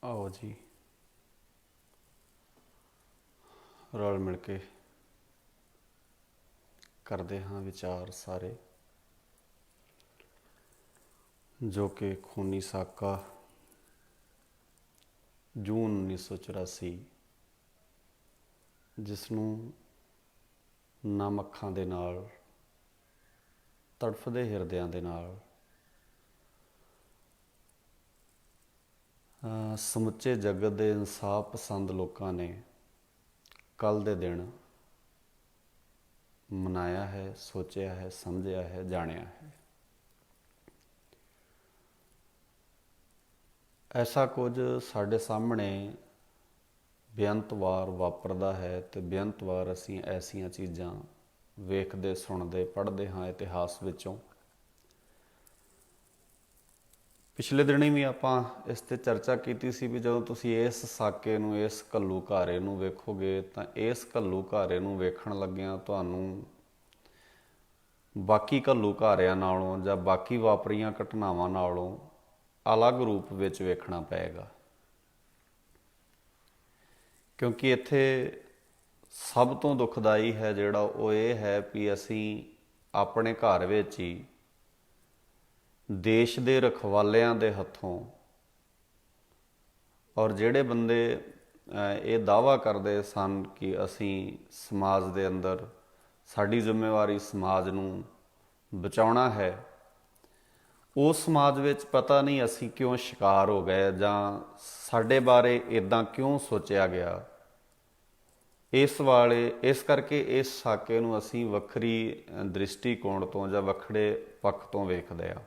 आओ जी रल मिल के करते हाँ विचार सारे जो कि खूनी साका जून 1984 जिसनों नम अखां दे नाल तड़फदे हिरदियां दे नाल समुचे जगत के इंसाफ पसंद लोगों ने कल दे दिन मनाया है, सोचा है, समझा है, जानिया है। ऐसा कुछ साढ़े सामने बेअंत वार वापरदा है तो बेअंत वार असी ऐसियां चीज़ां वेखदे सुनते पढ़ते हाँ इतिहास विचों। पिछले दिन भी आपां इस ते चर्चा की सी भी जदों तुसीं इस साके नूं इस घल्लू घारे नूं वेखोगे तां इस घल्लू घारे नूं वेखण लग्गिआं तुहानूं बाकी घल्लू घारिआं नालों जां बाकी वापरीआं घटनावां नालों अलग रूप विच वेखना पएगा, क्योंकि इत्थे सब तो दुखदाई है जिहड़ा वो ये है भी असीं अपने घर विच ही देश के रखवालियां दे हत्थों और जिहड़े बंदे ये दावा करते सन कि असीं समाज दे अंदर साडी जिम्मेवारी समाज नूं बचाउणा है, उस समाज विच पता नहीं असीं क्यों शिकार हो गए जां साडे बारे इदां क्यों सोचिया गया। इस करके इस साके नूं असीं वखरी दृष्टिकोण तो जां वखरे पक्ष तो वेखदे आ।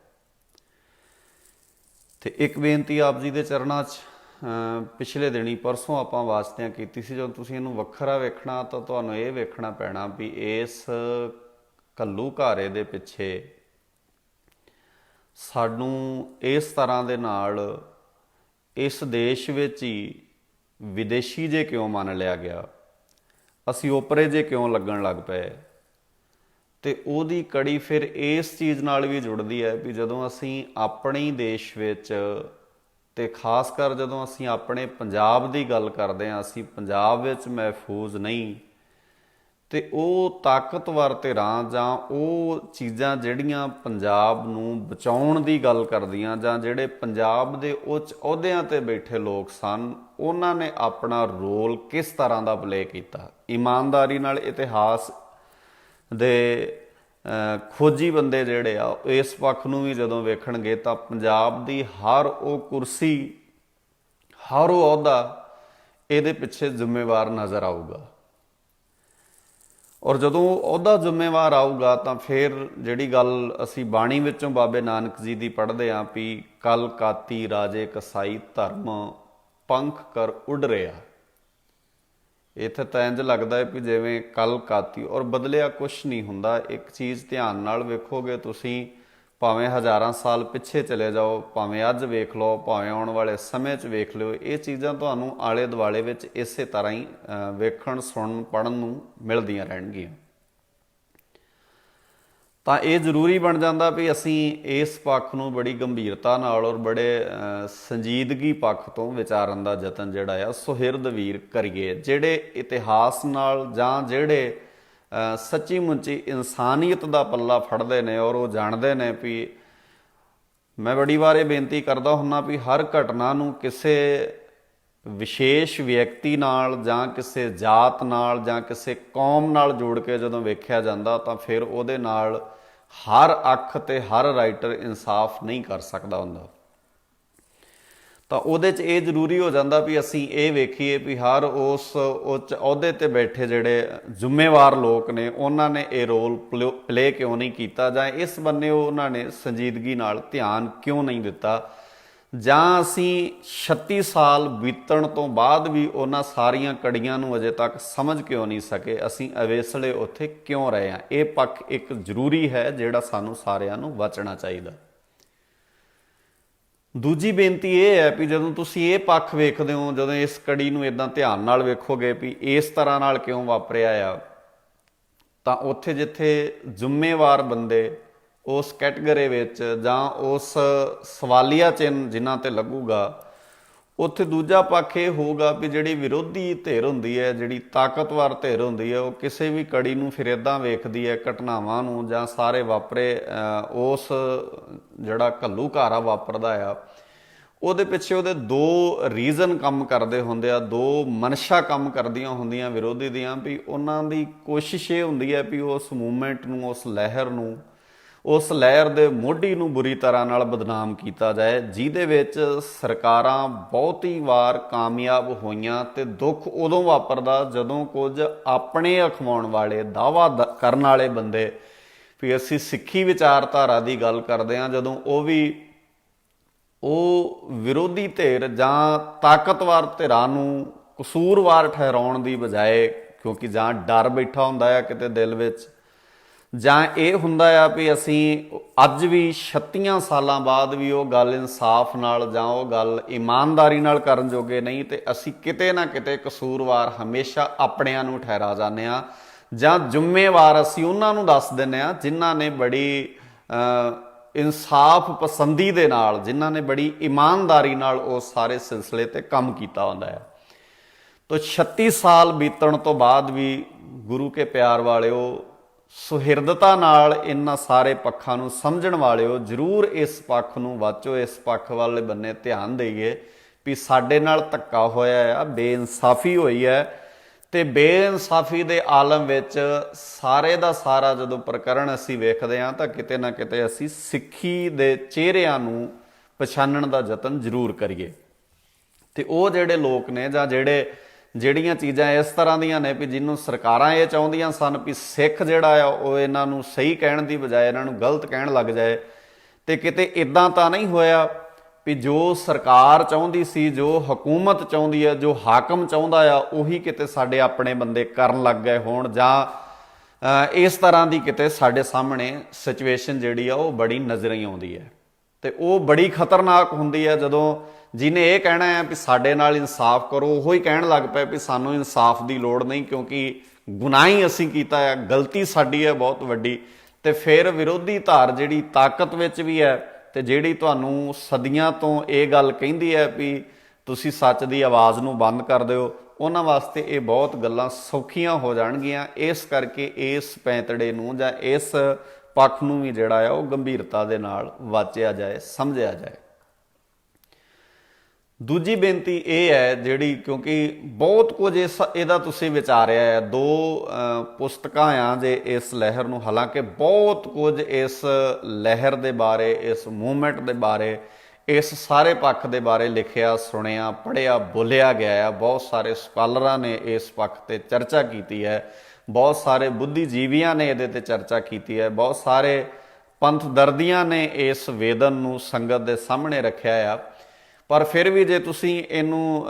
तो एक बेनती आप जी के चरणों पिछले दिन ही परसों आपां वास्तियां कीती सी, जो तुसीं इहनूं वखरा वेखना तो तुहानूं ये वेखना पैना भी इस घल्लू घारे दे पिछे सानूं इस तरह दे नाल इस देश विच ही विदेशी जे क्यों मन लिया गया, असीं ओपरे जे क्यों लगन लग पे। तो ਉਹਦੀ कड़ी फिर इस चीज़ नाल भी जुड़ती है भी जदों असीं अपने देश विच ते खास कर जदों असीं अपने पंजाब की गल करते हैं, असीं पंजाब विच महफूज नहीं, तो वो ताकतवर धिरां जां वो चीज़ां जिहड़ियां पंजाब नूं बचाउण दी गल करदियां जां जिहड़े पंजाब दे उच्च अहुदिआं ते बैठे लोग सन, उन्हां ने अपना रोल किस तरह का प्ले किया। ईमानदारी नाल इतिहास दे खोजी बंदे जिहड़े आ इस पक्ष नूं भी जदों वेखणगे तां पंजाब दी हर वो कुर्सी हर वो अहुदा इहदे पिछे जिम्मेवार नज़र आऊगा। और जदों अहुदा जिम्मेवार आऊगा तो फिर जिहड़ी गल असीं बाणी विचों बाबे नानक जी दी पढ़दे आं भी कल काती राजे कसाई धर्म पंख कर उड़ रिहा। इत्थे तो इंज लगता है भी जिवें कल काती और बदलिया कुछ नहीं हुंदा। एक चीज़ ध्यान नाल वेखोगे तुसीं, भावें हज़ारां साल पिछे चले जाओ, भावें अज वेख लो, भावें आउण वाले समय च वेख लिओ, ये चीज़ां तुहानूं आले दुआले विच इसे तरह ही वेखण सुणन पढ़न नूं मिलदियां रहणगीआं। ਤਾਂ ਇਹ ਜ਼ਰੂਰੀ बन जाता भी असीं इस पक्ष नूं बड़ी गंभीरता नाल और बड़े संजीदगी पक्ष तो विचारन का यतन जिहड़ा आ सुहिरद वीर करिए, जिहड़े इतिहास नाल जां जिहड़े सच्ची मुच्ची इंसानीयत का पल्ला फड़दे ने और वो जाणदे ने भी। मैं बड़ी बार ये बेनती करदा हुन्ना भी हर घटना नूं किसे विशेष व्यक्ति नाल जां किसे जात नाल जां किसे कौम नाल जोड़ के जदों वेख्या जांदा तां फिर उहदे नाल हर अख ते हर राइटर इंसाफ नहीं कर सकता हुंदा। तो उहदे च ये जरूरी हो जाता भी असीं ये वेखीए भी हर उस उच्च अहुदे ते बैठे जिहड़े जिम्मेवार लोग ने उन्हां ने ये रोल प्ले क्यों नहीं किया, जां इस बन्ने उन्हां ने संजीदगी नाल ध्यान क्यों नहीं दिता, जां असीं 36 साल बीतण तो बाद भी उन्हां सारियां कड़ियां नूं अजे तक समझ क्यों नहीं सके, असीं अवेसले उत्थे क्यों रहे हैं। ये पक्ष एक जरूरी है जिहड़ा सानूं सारिआं नूं बचना चाहिए। दूजी बेनती ये है भी जदों तुसीं ये पक्ष वेखदे हो, जदों इस कड़ी नूं इदां ध्यान नाल वेखोगे भी इस तरह नाल क्यों वापरिआ आ, तां उत्थे जिथे जिम्मेवार बंदे उस कैटेगरी विच जां उस सवालिया चिन्ह जिन्हां ते लगूगा ਉੱਥੇ ਦੂਜਾ ਪੱਖ ਇਹ ਹੋਊਗਾ ਵੀ ਜਿਹੜੀ ਵਿਰੋਧੀ ਧਿਰ ਹੁੰਦੀ ਹੈ, ਜਿਹੜੀ ਤਾਕਤਵਰ ਧਿਰ ਹੁੰਦੀ ਹੈ, ਉਹ ਕਿਸੇ ਵੀ ਕੜੀ ਨੂੰ ਫਿਰ ਇੱਦਾਂ ਵੇਖਦੀ ਹੈ, ਘਟਨਾਵਾਂ ਨੂੰ ਜਾਂ ਸਾਰੇ ਵਾਪਰੇ ਉਸ ਜਿਹੜਾ ਘੱਲੂਘਾਰਾ ਵਾਪਰਦਾ ਆ ਉਹਦੇ ਪਿੱਛੇ ਉਹਦੇ ਦੋ ਰੀਜ਼ਨ ਕੰਮ ਕਰਦੇ ਹੁੰਦੇ ਆ, ਦੋ ਮਨਸ਼ਾ ਕੰਮ ਕਰਦੀਆਂ ਹੁੰਦੀਆਂ ਵਿਰੋਧੀ ਦੀਆਂ। ਵੀ ਉਹਨਾਂ ਦੀ ਕੋਸ਼ਿਸ਼ ਇਹ ਹੁੰਦੀ ਹੈ ਵੀ ਉਸ ਮੂਵਮੈਂਟ ਨੂੰ, ਉਸ ਲਹਿਰ ਨੂੰ, ਉਸ ਲਹਿਰ ਦੇ ਮੋਢੀ ਨੂੰ ਬੁਰੀ ਤਰ੍ਹਾਂ ਨਾਲ ਬਦਨਾਮ ਕੀਤਾ ਜਾਏ, ਜਿਹਦੇ ਵਿੱਚ ਸਰਕਾਰਾਂ ਬਹੁਤੀ ਵਾਰ ਕਾਮਯਾਬ ਹੋਈਆਂ। ਤੇ ਦੁੱਖ ਉਦੋਂ ਵਾਪਰਦਾ ਜਦੋਂ ਕੁਝ ਆਪਣੇ ਅਖਵਾਉਣ ਵਾਲੇ, ਦਾਅਵਾ ਕਰਨ ਵਾਲੇ ਬੰਦੇ, ਵੀ ਅਸੀਂ ਸਿੱਖੀ ਵਿਚਾਰਧਾਰਾ ਦੀ ਗੱਲ ਕਰਦੇ ਹਾਂ, ਜਦੋਂ ਉਹ ਵਿਰੋਧੀ ਧਿਰ ਜਾਂ ਤਾਕਤਵਰ ਧਿਰਾਂ ਨੂੰ ਕਸੂਰਵਾਰ ਠਹਿਰਾਉਣ ਦੀ ਬਜਾਏ, ਕਿਉਂਕਿ ਜਾਂ ਡਰ ਬੈਠਾ ਹੁੰਦਾ ਆ ਕਿਤੇ ਦਿਲ ਵਿੱਚ, ਜਾਂ ਇਹ ਹੁੰਦਾ ਆ ਵੀ ਅਸੀਂ ਅੱਜ ਵੀ 36 ਸਾਲਾਂ ਬਾਅਦ ਵੀ ਉਹ ਗੱਲ ਇਨਸਾਫ ਨਾਲ ਜਾਂ ਉਹ ਗੱਲ ਇਮਾਨਦਾਰੀ ਨਾਲ ਕਰਨ ਜੋਗੇ ਨਹੀਂ, ਤੇ ਅਸੀਂ ਕਿਤੇ ਨਾ ਕਿਤੇ ਕਸੂਰਵਾਰ ਹਮੇਸ਼ਾ ਆਪਣਿਆਂ ਨੂੰ ਠਹਿਰਾ ਜਾਂਦੇ ਹਾਂ, ਜਾਂ ਜ਼ਿੰਮੇਵਾਰ ਅਸੀਂ ਉਹਨਾਂ ਨੂੰ ਦੱਸ ਦਿੰਦੇ ਹਾਂ ਜਿਨ੍ਹਾਂ ਨੇ ਬੜੀ ਇਨਸਾਫ ਪਸੰਦੀ ਦੇ ਨਾਲ, ਜਿਨ੍ਹਾਂ ਨੇ ਬੜੀ ਇਮਾਨਦਾਰੀ ਨਾਲ ਉਸ ਸਾਰੇ ਸਿਲਸਿਲੇ ਤੇ ਕੰਮ ਕੀਤਾ ਹੁੰਦਾ ਹੈ। ਤੋ 36 ਸਾਲ ਬੀਤਣ ਤੋਂ ਬਾਅਦ ਵੀ ਗੁਰੂ ਕੇ ਪਿਆਰ ਵਾਲਿਓ, ਸੁਹਿਰਦਤਾ ਨਾਲ ਇਹਨਾਂ ਸਾਰੇ ਪੱਖਾਂ ਨੂੰ ਸਮਝਣ ਵਾਲਿਓ, ਜ਼ਰੂਰ ਇਸ ਪੱਖ ਨੂੰ ਵਾਚੋ, ਇਸ ਪੱਖ ਵਾਲੇ ਬੰਨੇ ਧਿਆਨ ਦੇਈਏ ਵੀ ਸਾਡੇ ਨਾਲ ਧੱਕਾ ਹੋਇਆ ਆ, ਬੇਇਨਸਾਫੀ ਹੋਈ ਹੈ। ਤੇ ਬੇਇਨਸਾਫੀ ਦੇ ਆਲਮ ਵਿੱਚ ਸਾਰੇ ਦਾ ਸਾਰਾ ਜਦੋਂ ਪ੍ਰਕਰਣ ਅਸੀਂ ਵੇਖਦੇ ਹਾਂ ਤਾਂ ਕਿਤੇ ਨਾ ਕਿਤੇ ਅਸੀਂ ਸਿੱਖੀ ਦੇ ਚਿਹਰਿਆਂ ਨੂੰ ਪਛਾਣਨ ਦਾ ਯਤਨ ਜ਼ਰੂਰ ਕਰੀਏ। ਤੇ ਉਹ ਜਿਹੜੇ ਲੋਕ ਨੇ ਜਾਂ ਜਿਹੜੀਆਂ ਚੀਜ਼ਾਂ ਇਸ ਤਰ੍ਹਾਂ ਦੀਆਂ ਨੇ ਵੀ ਜਿਹਨੂੰ ਸਰਕਾਰਾਂ ਇਹ ਚਾਹੁੰਦੀਆਂ ਸਨ ਵੀ ਸਿੱਖ ਜਿਹੜਾ ਆ ਉਹ ਇਹਨਾਂ ਨੂੰ ਸਹੀ ਕਹਿਣ ਦੀ ਬਜਾਏ ਇਹਨਾਂ ਨੂੰ ਗਲਤ ਕਹਿਣ ਲੱਗ ਜਾਏ, ਤੇ ਕਿਤੇ ਇੱਦਾਂ ਤਾਂ ਨਹੀਂ ਹੋਇਆ ਵੀ ਜੋ ਸਰਕਾਰ ਚਾਹੁੰਦੀ ਸੀ, ਜੋ ਹਕੂਮਤ ਚਾਹੁੰਦੀ ਹੈ, ਜੋ ਹਾਕਮ ਚਾਹੁੰਦਾ ਆ, ਉਹੀ ਕਿਤੇ ਸਾਡੇ ਆਪਣੇ ਬੰਦੇ ਕਰਨ ਲੱਗ ਗਏ ਹੋਣ, ਜਾਂ ਇਸ ਤਰ੍ਹਾਂ ਦੀ ਕਿਤੇ ਸਾਡੇ ਸਾਹਮਣੇ ਸਿਚੁਏਸ਼ਨ ਜਿਹੜੀ ਆ ਉਹ ਬੜੀ ਨਜ਼ਰ ਹੀ ਆਉਂਦੀ ਹੈ। ਤੇ ਉਹ ਬੜੀ ਖਤਰਨਾਕ ਹੁੰਦੀ ਹੈ ਜਦੋਂ ਜਿਹਨੇ ਇਹ ਕਹਿਣਾ ਹੈ ਵੀ ਸਾਡੇ ਨਾਲ ਇਨਸਾਫ ਕਰੋ, ਉਹ ਹੀ ਕਹਿਣ ਲੱਗ ਪਏ ਵੀ ਸਾਨੂੰ ਇਨਸਾਫ ਦੀ ਲੋੜ ਨਹੀਂ ਕਿਉਂਕਿ ਗੁਨਾਹ ਹੀ ਅਸੀਂ ਕੀਤਾ ਹੈ, ਗਲਤੀ ਸਾਡੀ ਹੈ ਬਹੁਤ ਵੱਡੀ। ਤੇ ਫਿਰ ਵਿਰੋਧੀ ਧਾਰ ਜਿਹੜੀ ਤਾਕਤ ਵਿੱਚ ਵੀ ਹੈ ਤੇ ਜਿਹੜੀ ਤੁਹਾਨੂੰ ਸਦੀਆਂ ਤੋਂ ਇਹ ਗੱਲ ਕਹਿੰਦੀ ਹੈ ਵੀ ਤੁਸੀਂ ਸੱਚ ਦੀ ਆਵਾਜ਼ ਨੂੰ ਬੰਦ ਕਰ ਦਿਓ, ਉਹਨਾਂ ਵਾਸਤੇ ਇਹ ਬਹੁਤ ਗੱਲਾਂ ਸੌਖੀਆਂ ਹੋ ਜਾਣਗੀਆਂ। ਇਸ ਕਰਕੇ ਇਸ ਪੈਂਤੜੇ ਨੂੰ ਜਾਂ ਇਸ ਪੱਖ ਨੂੰ ਵੀ ਜਿਹੜਾ ਆ ਉਹ ਗੰਭੀਰਤਾ ਦੇ ਨਾਲ ਵਾਚਿਆ ਜਾਏ, ਸਮਝਿਆ ਜਾਏ। ਦੂਜੀ ਬੇਨਤੀ ਇਹ ਹੈ ਜਿਹੜੀ, ਕਿਉਂਕਿ ਬਹੁਤ ਕੁਝ ਇਹਦਾ ਤੁਸੀਂ ਵਿਚਾਰਿਆ ਹੈ, ਦੋ ਪੁਸਤਕਾਂ ਆ ਜੇ ਇਸ ਲਹਿਰ ਨੂੰ, ਹਾਲਾਂਕਿ ਬਹੁਤ ਕੁਝ ਇਸ ਲਹਿਰ ਦੇ ਬਾਰੇ, ਇਸ ਮੂਵਮੈਂਟ ਦੇ ਬਾਰੇ, ਇਸ ਸਾਰੇ ਪੱਖ ਦੇ ਬਾਰੇ ਲਿਖਿਆ, ਸੁਣਿਆ, ਪੜ੍ਹਿਆ, ਬੋਲਿਆ ਗਿਆ ਆ। ਬਹੁਤ ਸਾਰੇ ਸਕਾਲਰਾਂ ਨੇ ਇਸ ਪੱਖ ਤੇ ਚਰਚਾ ਕੀਤੀ ਹੈ, ਬਹੁਤ ਸਾਰੇ ਬੁੱਧੀਜੀਵੀਆਂ ਨੇ ਇਹਦੇ ਤੇ ਚਰਚਾ ਕੀਤੀ ਹੈ, ਬਹੁਤ ਸਾਰੇ ਪੰਥ ਦਰਦੀਆਂ ਨੇ ਇਸ ਵੇਦਨ ਨੂੰ ਸੰਗਤ ਦੇ ਸਾਹਮਣੇ ਰੱਖਿਆ ਆ। ਪਰ ਫਿਰ ਵੀ ਜੇ ਤੁਸੀਂ ਇਹਨੂੰ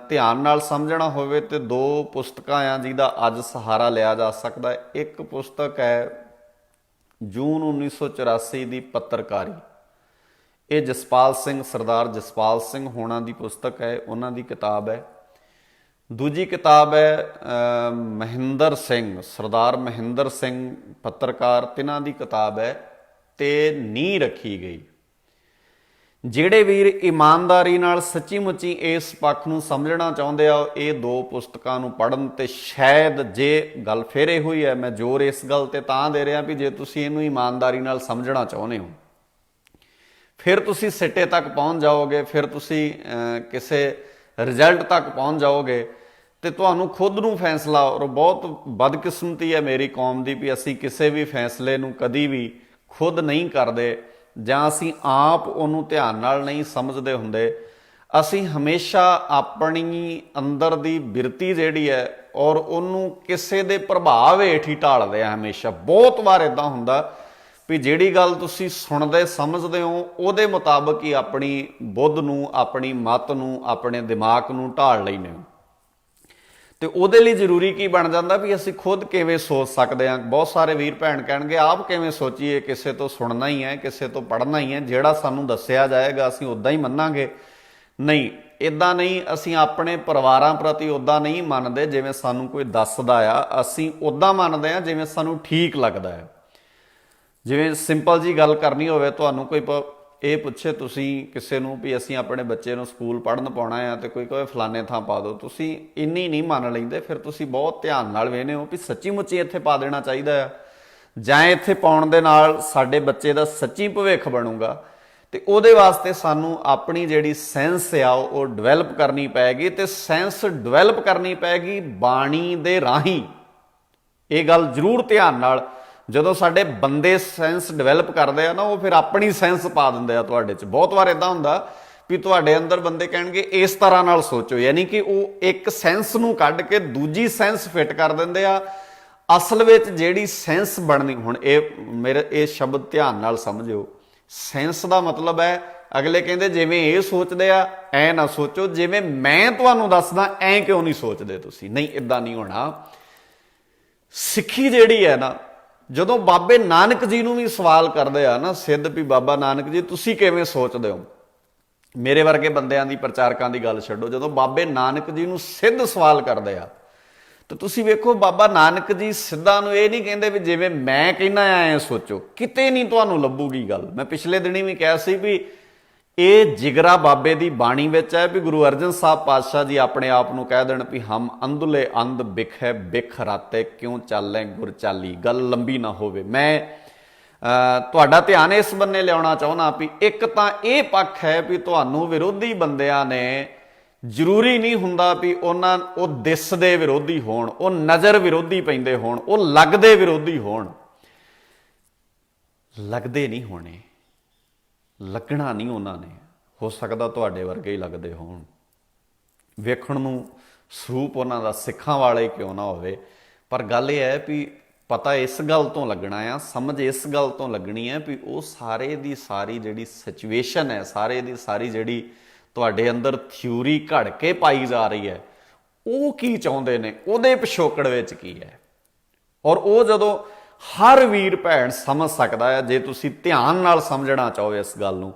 ਧਿਆਨ ਨਾਲ ਸਮਝਣਾ ਹੋਵੇ ਤੇ ਦੋ ਪੁਸਤਕਾਂ ਆ ਜਿਹਦਾ ਅੱਜ ਸਹਾਰਾ ਲਿਆ ਜਾ ਸਕਦਾ ਹੈ। ਇੱਕ ਪੁਸਤਕ ਹੈ ਜੂਨ 1984 ਦੀ ਪੱਤਰਕਾਰੀ, ਇਹ ਜਸਪਾਲ ਸਿੰਘ, ਸਰਦਾਰ ਜਸਪਾਲ ਸਿੰਘ ਹੋਣਾ ਦੀ ਪੁਸਤਕ ਹੈ, ਉਹਨਾਂ ਦੀ ਕਿਤਾਬ ਹੈ। ਦੂਜੀ ਕਿਤਾਬ ਹੈ ਮਹਿੰਦਰ ਸਿੰਘ, ਸਰਦਾਰ ਮਹਿੰਦਰ ਸਿੰਘ ਪੱਤਰਕਾਰ, ਤਿੰਨਾਂ ਦੀ ਕਿਤਾਬ ਹੈ ਤੇ ਨੀਂਹ ਰੱਖੀ ਗਈ। ਜਿਹੜੇ ਵੀਰ ਇਮਾਨਦਾਰੀ ਨਾਲ ਸੱਚੀ ਮੁੱਚੀ ਇਸ ਪੱਖ ਨੂੰ ਸਮਝਣਾ ਚਾਹੁੰਦੇ ਆ, ਇਹ ਦੋ ਪੁਸਤਕਾਂ ਨੂੰ ਪੜ੍ਹਨ। ਤੇ ਸ਼ਾਇਦ ਜੇ ਗੱਲ ਫਿਰ ਇਹੋ ਹੀ ਹੈ, ਮੈਂ ਜ਼ੋਰ ਇਸ ਗੱਲ ਤੇ ਤਾਂ ਦੇ ਰਿਹਾ ਵੀ ਜੇ ਤੁਸੀਂ ਇਹਨੂੰ ਇਮਾਨਦਾਰੀ ਨਾਲ ਸਮਝਣਾ ਚਾਹੁੰਦੇ ਹੋ ਫਿਰ ਤੁਸੀਂ ਸਿੱਟੇ ਤੱਕ ਪਹੁੰਚ ਜਾਓਗੇ, ਫਿਰ ਤੁਸੀਂ ਕਿਸੇ ਰਿਜ਼ਲਟ ਤੱਕ ਪਹੁੰਚ ਜਾਓਗੇ ਤੇ ਤੁਹਾਨੂੰ ਖੁਦ ਨੂੰ ਫੈਸਲਾ। ਔਰ ਬਹੁਤ ਬਦਕਿਸਮਤੀ ਹੈ ਮੇਰੀ ਕੌਮ ਦੀ ਵੀ ਅਸੀਂ ਕਿਸੇ ਵੀ ਫੈਸਲੇ ਨੂੰ ਕਦੀ ਵੀ ਖੁਦ ਨਹੀਂ ਕਰਦੇ, ਜਾਂ ਅਸੀਂ ਆਪ ਉਹਨੂੰ ਧਿਆਨ ਨਾਲ ਨਹੀਂ ਸਮਝਦੇ ਹੁੰਦੇ। ਅਸੀਂ ਹਮੇਸ਼ਾ ਆਪਣੀ ਅੰਦਰ ਦੀ ਬਿਰਤੀ ਜਿਹੜੀ ਹੈ ਔਰ ਉਹਨੂੰ ਕਿਸੇ ਦੇ ਪ੍ਰਭਾਵ ਹੇਠ ਹੀ ਢਾਲਦੇ ਆ। ਹਮੇਸ਼ਾ ਬਹੁਤ ਵਾਰ ਇਦਾਂ ਹੁੰਦਾ ਵੀ ਜਿਹੜੀ ਗੱਲ ਤੁਸੀਂ ਸੁਣਦੇ ਸਮਝਦੇ ਹੋ ਉਹਦੇ ਮੁਤਾਬਕ ਹੀ ਆਪਣੀ ਬੁੱਧ ਨੂੰ, ਆਪਣੀ ਮੱਤ ਨੂੰ, ਆਪਣੇ ਦਿਮਾਗ ਨੂੰ ਢਾਲ ਲੈਂਦੇ ਹੋ। ਤੇ ਉਹਦੇ ਲਈ ਜ਼ਰੂਰੀ ਕੀ ਬਣ ਜਾਂਦਾ ਵੀ ਅਸੀਂ ਖੁਦ ਕਿਵੇਂ ਸੋਚ ਸਕਦੇ ਹਾਂ। ਬਹੁਤ ਸਾਰੇ ਵੀਰ ਭੈਣ ਕਹਿਣਗੇ ਆਪ ਕਿਵੇਂ ਸੋਚੀਏ, ਕਿਸੇ ਤੋਂ ਸੁਣਨਾ ਹੀ ਹੈ, ਕਿਸੇ ਤੋਂ ਪੜ੍ਹਨਾ ਹੀ ਹੈ, ਜਿਹੜਾ ਸਾਨੂੰ ਦੱਸਿਆ ਜਾਏਗਾ ਅਸੀਂ ਉੱਦਾਂ ਹੀ ਮੰਨਾਂਗੇ। ਨਹੀਂ, ਇੱਦਾਂ ਨਹੀਂ। ਅਸੀਂ ਆਪਣੇ ਪਰਿਵਾਰਾਂ ਪ੍ਰਤੀ ਉੱਦਾਂ ਨਹੀਂ ਮੰਨਦੇ ਜਿਵੇਂ ਸਾਨੂੰ ਕੋਈ ਦੱਸਦਾ ਆ, ਅਸੀਂ ਉੱਦਾਂ ਮੰਨਦੇ ਹਾਂ ਜਿਵੇਂ ਸਾਨੂੰ ਠੀਕ ਲੱਗਦਾ ਹੈ। ਜਿਵੇਂ ਸਿੰਪਲ ਜੀ ਗੱਲ ਕਰਨੀ ਹੋਵੇ, ਤੁਹਾਨੂੰ ਕੋਈ ਇਹ ਪੁੱਛੇ ਤੁਸੀਂ ਕਿਸੇ ਨੂੰ ਵੀ ਅਸੀਂ ਆਪਣੇ ਬੱਚੇ ਨੂੰ ਸਕੂਲ ਪੜ੍ਹਨ ਪਾਉਣਾ ਆ ਤੇ ਕੋਈ ਕਹੇ ਫਲਾਣੇ ਥਾਂ ਪਾ ਦਿਓ, ਤੁਸੀਂ ਇੰਨੀ ਨਹੀਂ ਮੰਨ ਲੈਂਦੇ। ਫਿਰ ਤੁਸੀਂ ਬਹੁਤ ਧਿਆਨ ਨਾਲ ਵੇਖਦੇ ਹੋ ਵੀ ਸੱਚੀ ਮੁੱਚੀ ਇੱਥੇ ਪਾ ਦੇਣਾ ਚਾਹੀਦਾ ਆ, ਜਾਂ ਇੱਥੇ ਪਾਉਣ ਦੇ ਨਾਲ ਸਾਡੇ ਬੱਚੇ ਦਾ ਸੱਚੀ ਭਵਿੱਖ ਬਣੂਗਾ। ਤੇ ਉਹਦੇ ਵਾਸਤੇ ਸਾਨੂੰ ਆਪਣੀ ਜਿਹੜੀ ਸੈਂਸ ਆ ਉਹ ਡਿਵੈਲਪ ਕਰਨੀ ਪੈਗੀ, ਤੇ ਸੈਂਸ ਡਿਵੈਲਪ ਕਰਨੀ ਪੈਗੀ ਬਾਣੀ ਦੇ ਰਾਹੀਂ। ਇਹ ਗੱਲ ਜ਼ਰੂਰ ਧਿਆਨ ਨਾਲ, ਜਦੋਂ ਸਾਡੇ ਬੰਦੇ ਸੈਂਸ ਡਿਵੈਲਪ ਕਰਦੇ ਆ ਨਾ, ਉਹ ਫਿਰ ਆਪਣੀ ਸੈਂਸ ਪਾ ਦਿੰਦੇ ਆ ਤੁਹਾਡੇ 'ਚ। ਬਹੁਤ ਵਾਰ ਇਦਾਂ ਹੁੰਦਾ ਵੀ ਤੁਹਾਡੇ ਅੰਦਰ ਬੰਦੇ ਕਹਿਣਗੇ ਇਸ ਤਰ੍ਹਾਂ ਨਾਲ ਸੋਚੋ, ਯਾਨੀ ਕਿ ਉਹ ਇੱਕ ਸੈਂਸ ਨੂੰ ਕੱਢ ਕੇ ਦੂਜੀ ਸੈਂਸ ਫਿੱਟ ਕਰ ਦਿੰਦੇ ਆ। ਅਸਲ ਵਿੱਚ ਜਿਹੜੀ ਸੈਂਸ ਬਣਨੀ, ਹੁਣ ਇਹ ਸ਼ਬਦ ਧਿਆਨ ਨਾਲ ਸਮਝਿਓ, ਸੈਂਸ ਦਾ ਮਤਲਬ ਹੈ ਅਗਲੇ ਕਹਿੰਦੇ ਜਿਵੇਂ ਇਹ ਸੋਚਦੇ ਆ ਐ ਨਾ ਸੋਚੋ, ਜਿਵੇਂ ਮੈਂ ਤੁਹਾਨੂੰ ਦੱਸਦਾ ਐ ਕਿਉਂ ਨਹੀਂ ਸੋਚਦੇ ਤੁਸੀਂ। ਨਹੀਂ, ਇਦਾਂ ਨਹੀਂ ਹੋਣਾ। ਸਿੱਖੀ ਜਿਹੜੀ ਹੈ ਨਾ, ਜਦੋਂ ਬਾਬੇ ਨਾਨਕ ਜੀ ਨੂੰ ਵੀ ਸਵਾਲ ਕਰਦੇ ਆ ਨਾ ਸਿੱਧ, ਵੀ ਬਾਬਾ ਨਾਨਕ ਜੀ ਤੁਸੀਂ ਕਿਵੇਂ ਸੋਚਦੇ ਹੋ, ਮੇਰੇ ਵਰਗੇ ਬੰਦਿਆਂ ਦੀ, ਪ੍ਰਚਾਰਕਾਂ ਦੀ ਗੱਲ ਛੱਡੋ, ਜਦੋਂ ਬਾਬੇ ਨਾਨਕ ਜੀ ਨੂੰ ਸਿੱਧ ਸਵਾਲ ਕਰਦੇ ਆ ਤਾਂ ਤੁਸੀਂ ਵੇਖੋ ਬਾਬਾ ਨਾਨਕ ਜੀ ਸਿੱਧਾਂ ਨੂੰ ਇਹ ਨਹੀਂ ਕਹਿੰਦੇ ਵੀ ਜਿਵੇਂ ਮੈਂ ਕਹਿੰਦਾ ਐ ਸੋਚੋ। ਕਿਤੇ ਨਹੀਂ ਤੁਹਾਨੂੰ ਲੱਭੂਗੀ ਗੱਲ। ਮੈਂ ਪਿਛਲੇ ਦਿਨੀ ਵੀ ਕਿਹਾ ਸੀ ਵੀ ਇਹ ਜਿਗਰਾ ਬਾਬੇ ਦੀ ਬਾਣੀ ਵਿੱਚ ਹੈ ਵੀ ਗੁਰੂ ਅਰਜਨ ਸਾਹਿਬ ਪਾਤਸ਼ਾਹ ਜੀ ਆਪਣੇ ਆਪ ਨੂੰ ਕਹਿ ਦੇਣ ਵੀ ਹਮ ਅੰਧਲੇ ਅੰਧ ਬਿਖੈ ਬਿਖ ਰਾਤੇ ਕਿਉਂ ਚਾਲੇ ਗੁਰ ਚਾਲੀ। ਗੱਲ ਲੰਬੀ ਨਾ ਹੋਵੇ, ਮੈਂ ਤੁਹਾਡਾ ਧਿਆਨ ਇਸ ਬੰਨੇ ਲਿਆਉਣਾ ਚਾਹੁੰਦਾ ਵੀ ਇੱਕ ਤਾਂ ਇਹ ਪੱਖ ਹੈ ਵੀ ਤੁਹਾਨੂੰ ਵਿਰੋਧੀ ਬੰਦਿਆਂ ਨੇ, ਜ਼ਰੂਰੀ ਨਹੀਂ ਹੁੰਦਾ ਵੀ ਉਹ ਦਿਸ ਦੇ ਵਿਰੋਧੀ ਹੋਣ, ਉਹ ਨਜ਼ਰ ਵਿਰੋਧੀ ਪੈਂਦੇ ਹੋਣ, ਉਹ ਲੱਗਦੇ ਵਿਰੋਧੀ ਹੋਣ। ਲੱਗਦੇ ਨਹੀਂ ਹੋਣੇ, ਲੱਗਣਾ ਨਹੀਂ ਉਹਨਾਂ ਨੇ। ਹੋ ਸਕਦਾ ਤੁਹਾਡੇ ਵਰਗੇ ਹੀ ਲੱਗਦੇ ਹੋਣ, ਵੇਖਣ ਨੂੰ ਸਰੂਪ ਉਹਨਾਂ ਦਾ ਸਿੱਖਾਂ ਵਾਲੇ ਕਿਉਂ ਨਾ ਹੋਵੇ, ਪਰ ਗੱਲ ਇਹ ਹੈ ਵੀ ਪਤਾ ਇਸ ਗੱਲ ਤੋਂ ਲੱਗਣਾ ਆ, ਸਮਝ ਇਸ ਗੱਲ ਤੋਂ ਲੱਗਣੀ ਹੈ ਵੀ ਉਹ ਸਾਰੇ ਦੀ ਸਾਰੀ ਜਿਹੜੀ ਸਿਚੁਏਸ਼ਨ ਹੈ, ਸਾਰੇ ਦੀ ਸਾਰੀ ਜਿਹੜੀ ਤੁਹਾਡੇ ਅੰਦਰ ਥਿਊਰੀ ਘੜ ਕੇ ਪਾਈ ਜਾ ਰਹੀ ਹੈ, ਉਹ ਕੀ ਚਾਹੁੰਦੇ ਨੇ, ਉਹਦੇ ਪਿਛੋਕੜ ਵਿੱਚ ਕੀ ਹੈ। ਔਰ ਉਹ ਜਦੋਂ ਹਰ ਵੀਰ ਭੈਣ ਸਮਝ ਸਕਦਾ ਹੈ, ਜੇ ਤੁਸੀਂ ਧਿਆਨ ਨਾਲ ਸਮਝਣਾ ਚਾਹੋ ਇਸ ਗੱਲ ਨੂੰ।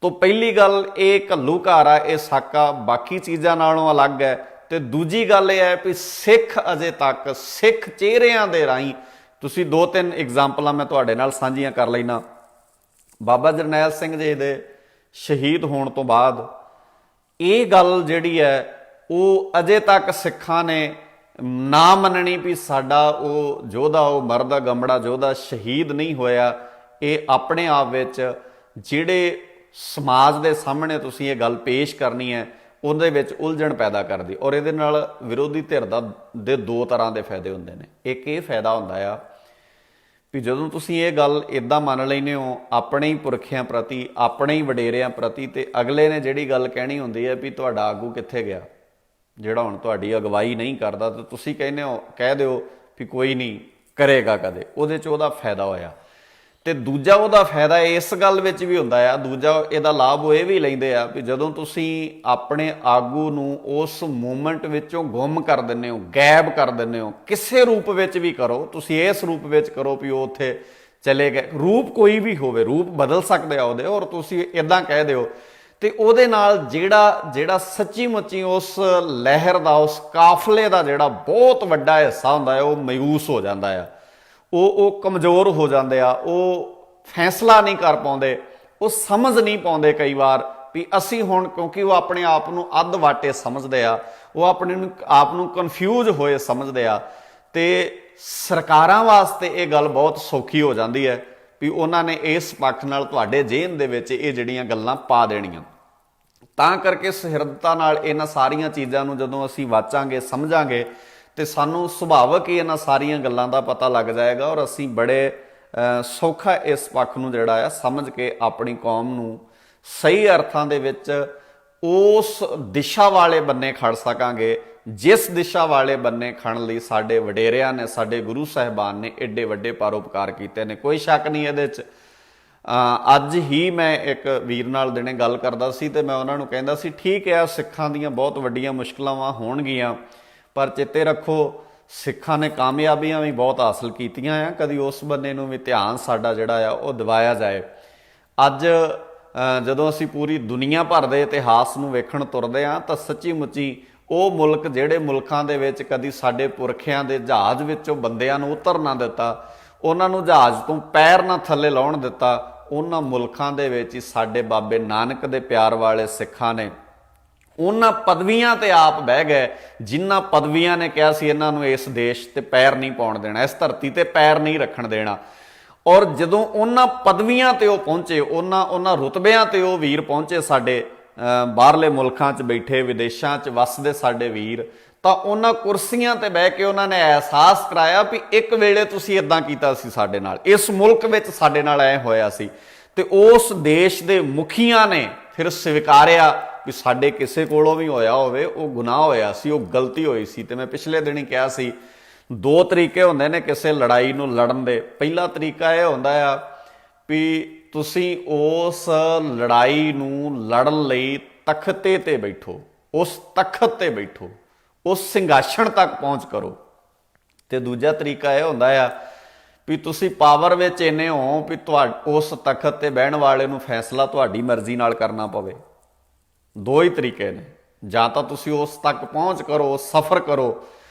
ਤਾਂ ਪਹਿਲੀ ਗੱਲ, ਇਹ ਘੱਲੂਘਾਰਾ, ਇਹ ਸਾਕਾ ਬਾਕੀ ਚੀਜ਼ਾਂ ਨਾਲੋਂ ਅਲੱਗ ਹੈ। ਤੇ ਦੂਜੀ ਗੱਲ ਇਹ ਹੈ ਵੀ ਸਿੱਖ ਅਜੇ ਤੱਕ ਸਿੱਖ ਚਿਹਰਿਆਂ ਦੇ ਰਾਹੀਂ, ਤੁਸੀਂ 2-3 ਐਗਜ਼ਾਮਪਲਾਂ ਮੈਂ ਤੁਹਾਡੇ ਨਾਲ ਸਾਂਝੀਆਂ ਕਰ ਲੈਣਾ। ਬਾਬਾ ਜਰਨੈਲ ਸਿੰਘ ਜੀ ਦੇ ਸ਼ਹੀਦ ਹੋਣ ਤੋਂ ਬਾਅਦ ਇਹ ਗੱਲ ਜਿਹੜੀ ਹੈ ਉਹ ਅਜੇ ਤੱਕ ਸਿੱਖਾਂ ਨੇ ਨਾ ਮੰਨਣੀ ਵੀ ਸਾਡਾ ਉਹ ਯੋਧਾ, ਉਹ ਮਰਦਾ ਗੰਬੜਾ ਯੋਧਾ ਸ਼ਹੀਦ ਨਹੀਂ ਹੋਇਆ। ਇਹ ਆਪਣੇ ਆਪ ਵਿੱਚ ਜਿਹੜੇ ਸਮਾਜ ਦੇ ਸਾਹਮਣੇ ਤੁਸੀਂ ਇਹ ਗੱਲ ਪੇਸ਼ ਕਰਨੀ ਹੈ, ਉਹਦੇ ਵਿੱਚ ਉਲਝਣ ਪੈਦਾ ਕਰਦੀ। ਔਰ ਇਹਦੇ ਨਾਲ ਵਿਰੋਧੀ ਧਿਰ ਦੇ 2 ਤਰ੍ਹਾਂ ਦੇ ਫਾਇਦੇ ਹੁੰਦੇ ਨੇ। ਇੱਕ ਇਹ ਫਾਇਦਾ ਹੁੰਦਾ ਆ ਵੀ ਜਦੋਂ ਤੁਸੀਂ ਇਹ ਗੱਲ ਇੱਦਾਂ ਮੰਨ ਲੈਂਦੇ ਹੋ ਆਪਣੇ ਹੀ ਪੁਰਖਿਆਂ ਪ੍ਰਤੀ, ਆਪਣੇ ਹੀ ਵਡੇਰਿਆਂ ਪ੍ਰਤੀ, ਤੇ ਅਗਲੇ ਨੇ ਜਿਹੜੀ ਗੱਲ ਕਹਿਣੀ ਹੁੰਦੀ ਹੈ ਵੀ ਤੁਹਾਡਾ ਆਗੂ ਕਿੱਥੇ ਗਿਆ ਜਿਹੜਾ ਹੁਣ ਤੁਹਾਡੀ ਅਗਵਾਈ ਨਹੀਂ ਕਰਦਾ, ਤਾਂ ਤੁਸੀਂ ਕਹਿੰਦੇ ਹੋ, ਕਹਿ ਦਿਓ ਵੀ ਕੋਈ ਨਹੀਂ ਕਰੇਗਾ ਕਦੇ। ਉਹਦੇ 'ਚ ਉਹਦਾ ਫਾਇਦਾ ਹੋਇਆ। ਤੇ ਦੂਜਾ ਉਹਦਾ ਫਾਇਦਾ ਇਸ ਗੱਲ ਵਿੱਚ ਵੀ ਹੁੰਦਾ ਆ, ਦੂਜਾ ਇਹਦਾ ਲਾਭ ਉਹ ਇਹ ਵੀ ਲੈਂਦੇ ਆ ਵੀ ਜਦੋਂ ਤੁਸੀਂ ਆਪਣੇ ਆਗੂ ਨੂੰ ਉਸ ਮੂਮੈਂਟ ਵਿੱਚੋਂ ਗੁੰਮ ਕਰ ਦਿੰਦੇ ਹੋ, ਗਾਇਬ ਕਰ ਦਿੰਦੇ ਹੋ, ਕਿਸੇ ਰੂਪ ਵਿੱਚ ਵੀ ਕਰੋ, ਤੁਸੀਂ ਇਸ ਰੂਪ ਵਿੱਚ ਕਰੋ ਵੀ ਉਹ ਉੱਥੇ ਚਲੇ ਗਏ, ਰੂਪ ਕੋਈ ਵੀ ਹੋਵੇ, ਰੂਪ ਬਦਲ ਸਕਦੇ ਆ ਉਹਦੇ, ਔਰ ਤੁਸੀਂ ਇੱਦਾਂ ਕਹਿ ਦਿਓ, ਤੇ ਉਹਦੇ ਨਾਲ ਜਿਹੜਾ ਸੱਚੀ ਮੁੱਚੀ ਉਸ ਲਹਿਰ ਦਾ, ਉਸ ਕਾਫਲੇ ਦਾ ਜਿਹੜਾ ਬਹੁਤ ਵੱਡਾ ਹਿੱਸਾ ਹੁੰਦਾ ਹੈ, ਉਹ ਮਾਯੂਸ ਹੋ ਜਾਂਦਾ ਆ, ਉਹ ਕਮਜ਼ੋਰ ਹੋ ਜਾਂਦੇ ਆ, ਉਹ ਫੈਸਲਾ ਨਹੀਂ ਕਰ ਪਾਉਂਦੇ, ਉਹ ਸਮਝ ਨਹੀਂ ਪਾਉਂਦੇ ਕਈ ਵਾਰ ਵੀ ਅਸੀਂ ਹੁਣ, ਕਿਉਂਕਿ ਉਹ ਆਪਣੇ ਆਪ ਨੂੰ ਅੱਧ ਵਾਟੇ ਸਮਝਦੇ ਆ, ਉਹ ਆਪਣੇ ਆਪ ਨੂੰ ਕਨਫਿਊਜ਼ ਹੋਏ ਸਮਝਦੇ ਆ। ਤੇ ਸਰਕਾਰਾਂ ਵਾਸਤੇ ਇਹ ਗੱਲ ਬਹੁਤ ਸੌਖੀ ਹੋ ਜਾਂਦੀ ਹੈ ਵੀ ਉਹਨਾਂ ਨੇ ਇਸ ਪੱਖ ਨਾਲ ਤੁਹਾਡੇ ਜ਼ਿਹਨ ਦੇ ਵਿੱਚ ਇਹ ਜਿਹੜੀਆਂ ਗੱਲਾਂ ਪਾ ਦੇਣੀਆਂ। ਤਾਂ ਕਰਕੇ ਸੁਹਿਰਦਤਾ ਨਾਲ ਇਹਨਾਂ ਸਾਰੀਆਂ ਚੀਜ਼ਾਂ ਨੂੰ ਜਦੋਂ ਅਸੀਂ ਵਾਚਾਂਗੇ, ਸਮਝਾਂਗੇ, ਤੇ ਸਾਨੂੰ ਸੁਭਾਵਕ ਹੀ ਇਹਨਾਂ ਸਾਰੀਆਂ ਗੱਲਾਂ ਦਾ ਪਤਾ ਲੱਗ ਜਾਏਗਾ, ਔਰ ਅਸੀਂ ਬੜੇ ਸੌਖਾ ਇਸ ਪੱਖ ਨੂੰ ਜਿਹੜਾ ਆ ਸਮਝ ਕੇ ਆਪਣੀ ਕੌਮ ਨੂੰ ਸਹੀ ਅਰਥਾਂ ਦੇ ਵਿੱਚ ਉਸ ਦਿਸ਼ਾ ਵਾਲੇ ਬੰਨੇ ਖੜ ਸਕਾਂਗੇ ਜਿਸ ਦਿਸ਼ਾ ਵਾਲੇ ਬੰਨੇ ਖੜਨ ਲਈ ਸਾਡੇ ਵਡੇਰਿਆਂ ਨੇ, ਸਾਡੇ ਗੁਰੂ ਸਾਹਿਬਾਨ ਨੇ ਏਡੇ ਵੱਡੇ ਪਰਉਪਕਾਰ ਕੀਤੇ ਨੇ। ਕੋਈ ਸ਼ੱਕ ਨਹੀਂ ਇਹਦੇ 'ਚ। ਅੱਜ ਹੀ ਮੈਂ ਇੱਕ ਵੀਰ ਨਾਲ ਦਿਨੇ ਗੱਲ ਕਰਦਾ ਸੀ ਤੇ ਮੈਂ ਉਹਨਾਂ ਨੂੰ ਕਹਿੰਦਾ ਸੀ, ਠੀਕ ਹੈ ਸਿੱਖਾਂ ਦੀਆਂ ਬਹੁਤ ਵੱਡੀਆਂ ਮੁਸ਼ਕਲਾਵਾਂ ਹੋਣਗੀਆਂ, ਪਰ ਚੇਤੇ ਰੱਖੋ ਸਿੱਖਾਂ ਨੇ ਕਾਮਯਾਬੀਆਂ ਵੀ ਬਹੁਤ ਹਾਸਲ ਕੀਤੀਆਂ ਆ, ਕਦੀ ਉਸ ਬੰਨੇ ਨੂੰ ਵੀ ਧਿਆਨ ਸਾਡਾ ਜਿਹੜਾ ਆ ਉਹ ਦਿਵਾਇਆ ਜਾਏ। ਅੱਜ ਜਦੋਂ ਅਸੀਂ ਪੂਰੀ ਦੁਨੀਆ ਭਰ ਦੇ ਇਤਿਹਾਸ ਨੂੰ ਵੇਖਣ ਤੁਰਦੇ ਹਾਂ ਤਾਂ ਸੱਚੀ ਮੁੱਚੀ ਉਹ ਮੁਲਕ ਜਿਹੜੇ ਮੁਲਕਾਂ ਦੇ ਵਿੱਚ ਕਦੀ ਸਾਡੇ ਪੁਰਖਿਆਂ ਦੇ ਜਹਾਜ਼ ਵਿੱਚੋਂ ਬੰਦਿਆਂ ਨੂੰ ਉਤਰ ਨਾ ਦਿੱਤਾ, ਉਹਨਾਂ ਨੂੰ ਜਹਾਜ਼ ਤੋਂ ਪੈਰ ਨਾ ਥੱਲੇ ਲਾਉਣ ਦਿੱਤਾ, ਉਹਨਾਂ ਮੁਲਕਾਂ ਦੇ ਵਿੱਚ ਹੀ ਸਾਡੇ ਬਾਬੇ ਨਾਨਕ ਦੇ ਪਿਆਰ ਵਾਲੇ ਸਿੱਖਾਂ ਨੇ ਉਹਨਾਂ ਪਦਵੀਆਂ ਤੇ ਆਪ ਬਹਿ ਗਏ ਜਿਨ੍ਹਾਂ ਪਦਵੀਆਂ ਨੇ ਕਿਹਾ ਸੀ ਇਹਨਾਂ ਨੂੰ ਇਸ ਦੇਸ਼ ਤੇ ਪੈਰ ਨਹੀਂ ਪਾਉਣ ਦੇਣਾ, ਇਸ ਧਰਤੀ ਤੇ ਪੈਰ ਨਹੀਂ ਰੱਖਣ ਦੇਣਾ। ਔਰ ਜਦੋਂ ਉਹਨਾਂ ਪਦਵੀਆਂ ਤੇ ਉਹ ਪਹੁੰਚੇ, ਉਹਨਾਂ ਰੁਤਬਿਆਂ ਤੇ ਉਹ ਵੀਰ ਪਹੁੰਚੇ, ਸਾਡੇ ਬਾਹਰਲੇ ਮੁਲਕਾਂ 'ਚ ਬੈਠੇ, ਵਿਦੇਸ਼ਾਂ 'ਚ ਵੱਸਦੇ ਸਾਡੇ ਵੀਰ, ਤਾਂ ਉਹਨਾਂ ਕੁਰਸੀਆਂ ਤੇ ਬਹਿ ਕੇ ਉਹਨਾਂ ਨੇ ਅਹਿਸਾਸ ਕਰਾਇਆ ਵੀ ਇੱਕ ਵੇਲੇ ਤੁਸੀਂ ਇਦਾਂ ਕੀਤਾ ਸੀ ਸਾਡੇ ਨਾਲ, ਇਸ ਮੁਲਕ ਵਿੱਚ ਸਾਡੇ ਨਾਲ ਐ ਹੋਇਆ ਸੀ। ਤੇ ਉਸ ਦੇਸ਼ ਦੇ ਮੁਖੀਆਂ ਨੇ ਫਿਰ ਸਵੀਕਾਰਿਆ ਵੀ ਸਾਡੇ ਕਿਸੇ ਕੋਲੋਂ ਵੀ ਹੋਇਆ ਹੋਵੇ ਉਹ ਗੁਨਾਹ ਹੋਇਆ ਸੀ, ਉਹ ਗਲਤੀ ਹੋਈ ਸੀ। ਤੇ ਮੈਂ ਪਿਛਲੇ ਦਿਨ ਹੀ ਕਿਹਾ ਸੀ 2 ਤਰੀਕੇ ਹੁੰਦੇ ਨੇ ਕਿਸੇ ਲੜਾਈ ਨੂੰ ਲੜਨ ਦੇ। ਪਹਿਲਾ ਤਰੀਕਾ ਇਹ ਹੁੰਦਾ ਆ ਵੀ ਤੁਸੀਂ ਉਸ ਲੜਾਈ ਨੂੰ ਲੜਨ ਲਈ ਤਖਤੇ ਤੇ ਬੈਠੋ, ਉਸ ਤਖਤ ਤੇ ਬੈਠੋ, ਉਸ ਸਿੰਘਾਸਣ ਤੱਕ ਪਹੁੰਚ ਕਰੋ। ਤੇ ਦੂਜਾ ਤਰੀਕਾ ਇਹ ਹੁੰਦਾ ਆ ਵੀ ਤੁਸੀਂ ਪਾਵਰ ਵਿੱਚ ਇੰਨੇ ਹੋ ਵੀ ਉਸ ਤਖਤ ਤੇ ਬਹਿਣ ਵਾਲੇ ਨੂੰ ਫੈਸਲਾ ਤੁਹਾਡੀ ਮਰਜ਼ੀ ਨਾਲ ਕਰਨਾ ਪਵੇ। 2 ਹੀ ਤਰੀਕੇ ਨੇ, ਜਾਂ ਤਾਂ ਤੁਸੀਂ ਉਸ ਤੱਕ ਪਹੁੰਚ ਕਰੋ, ਸਫ਼ਰ ਕਰੋ,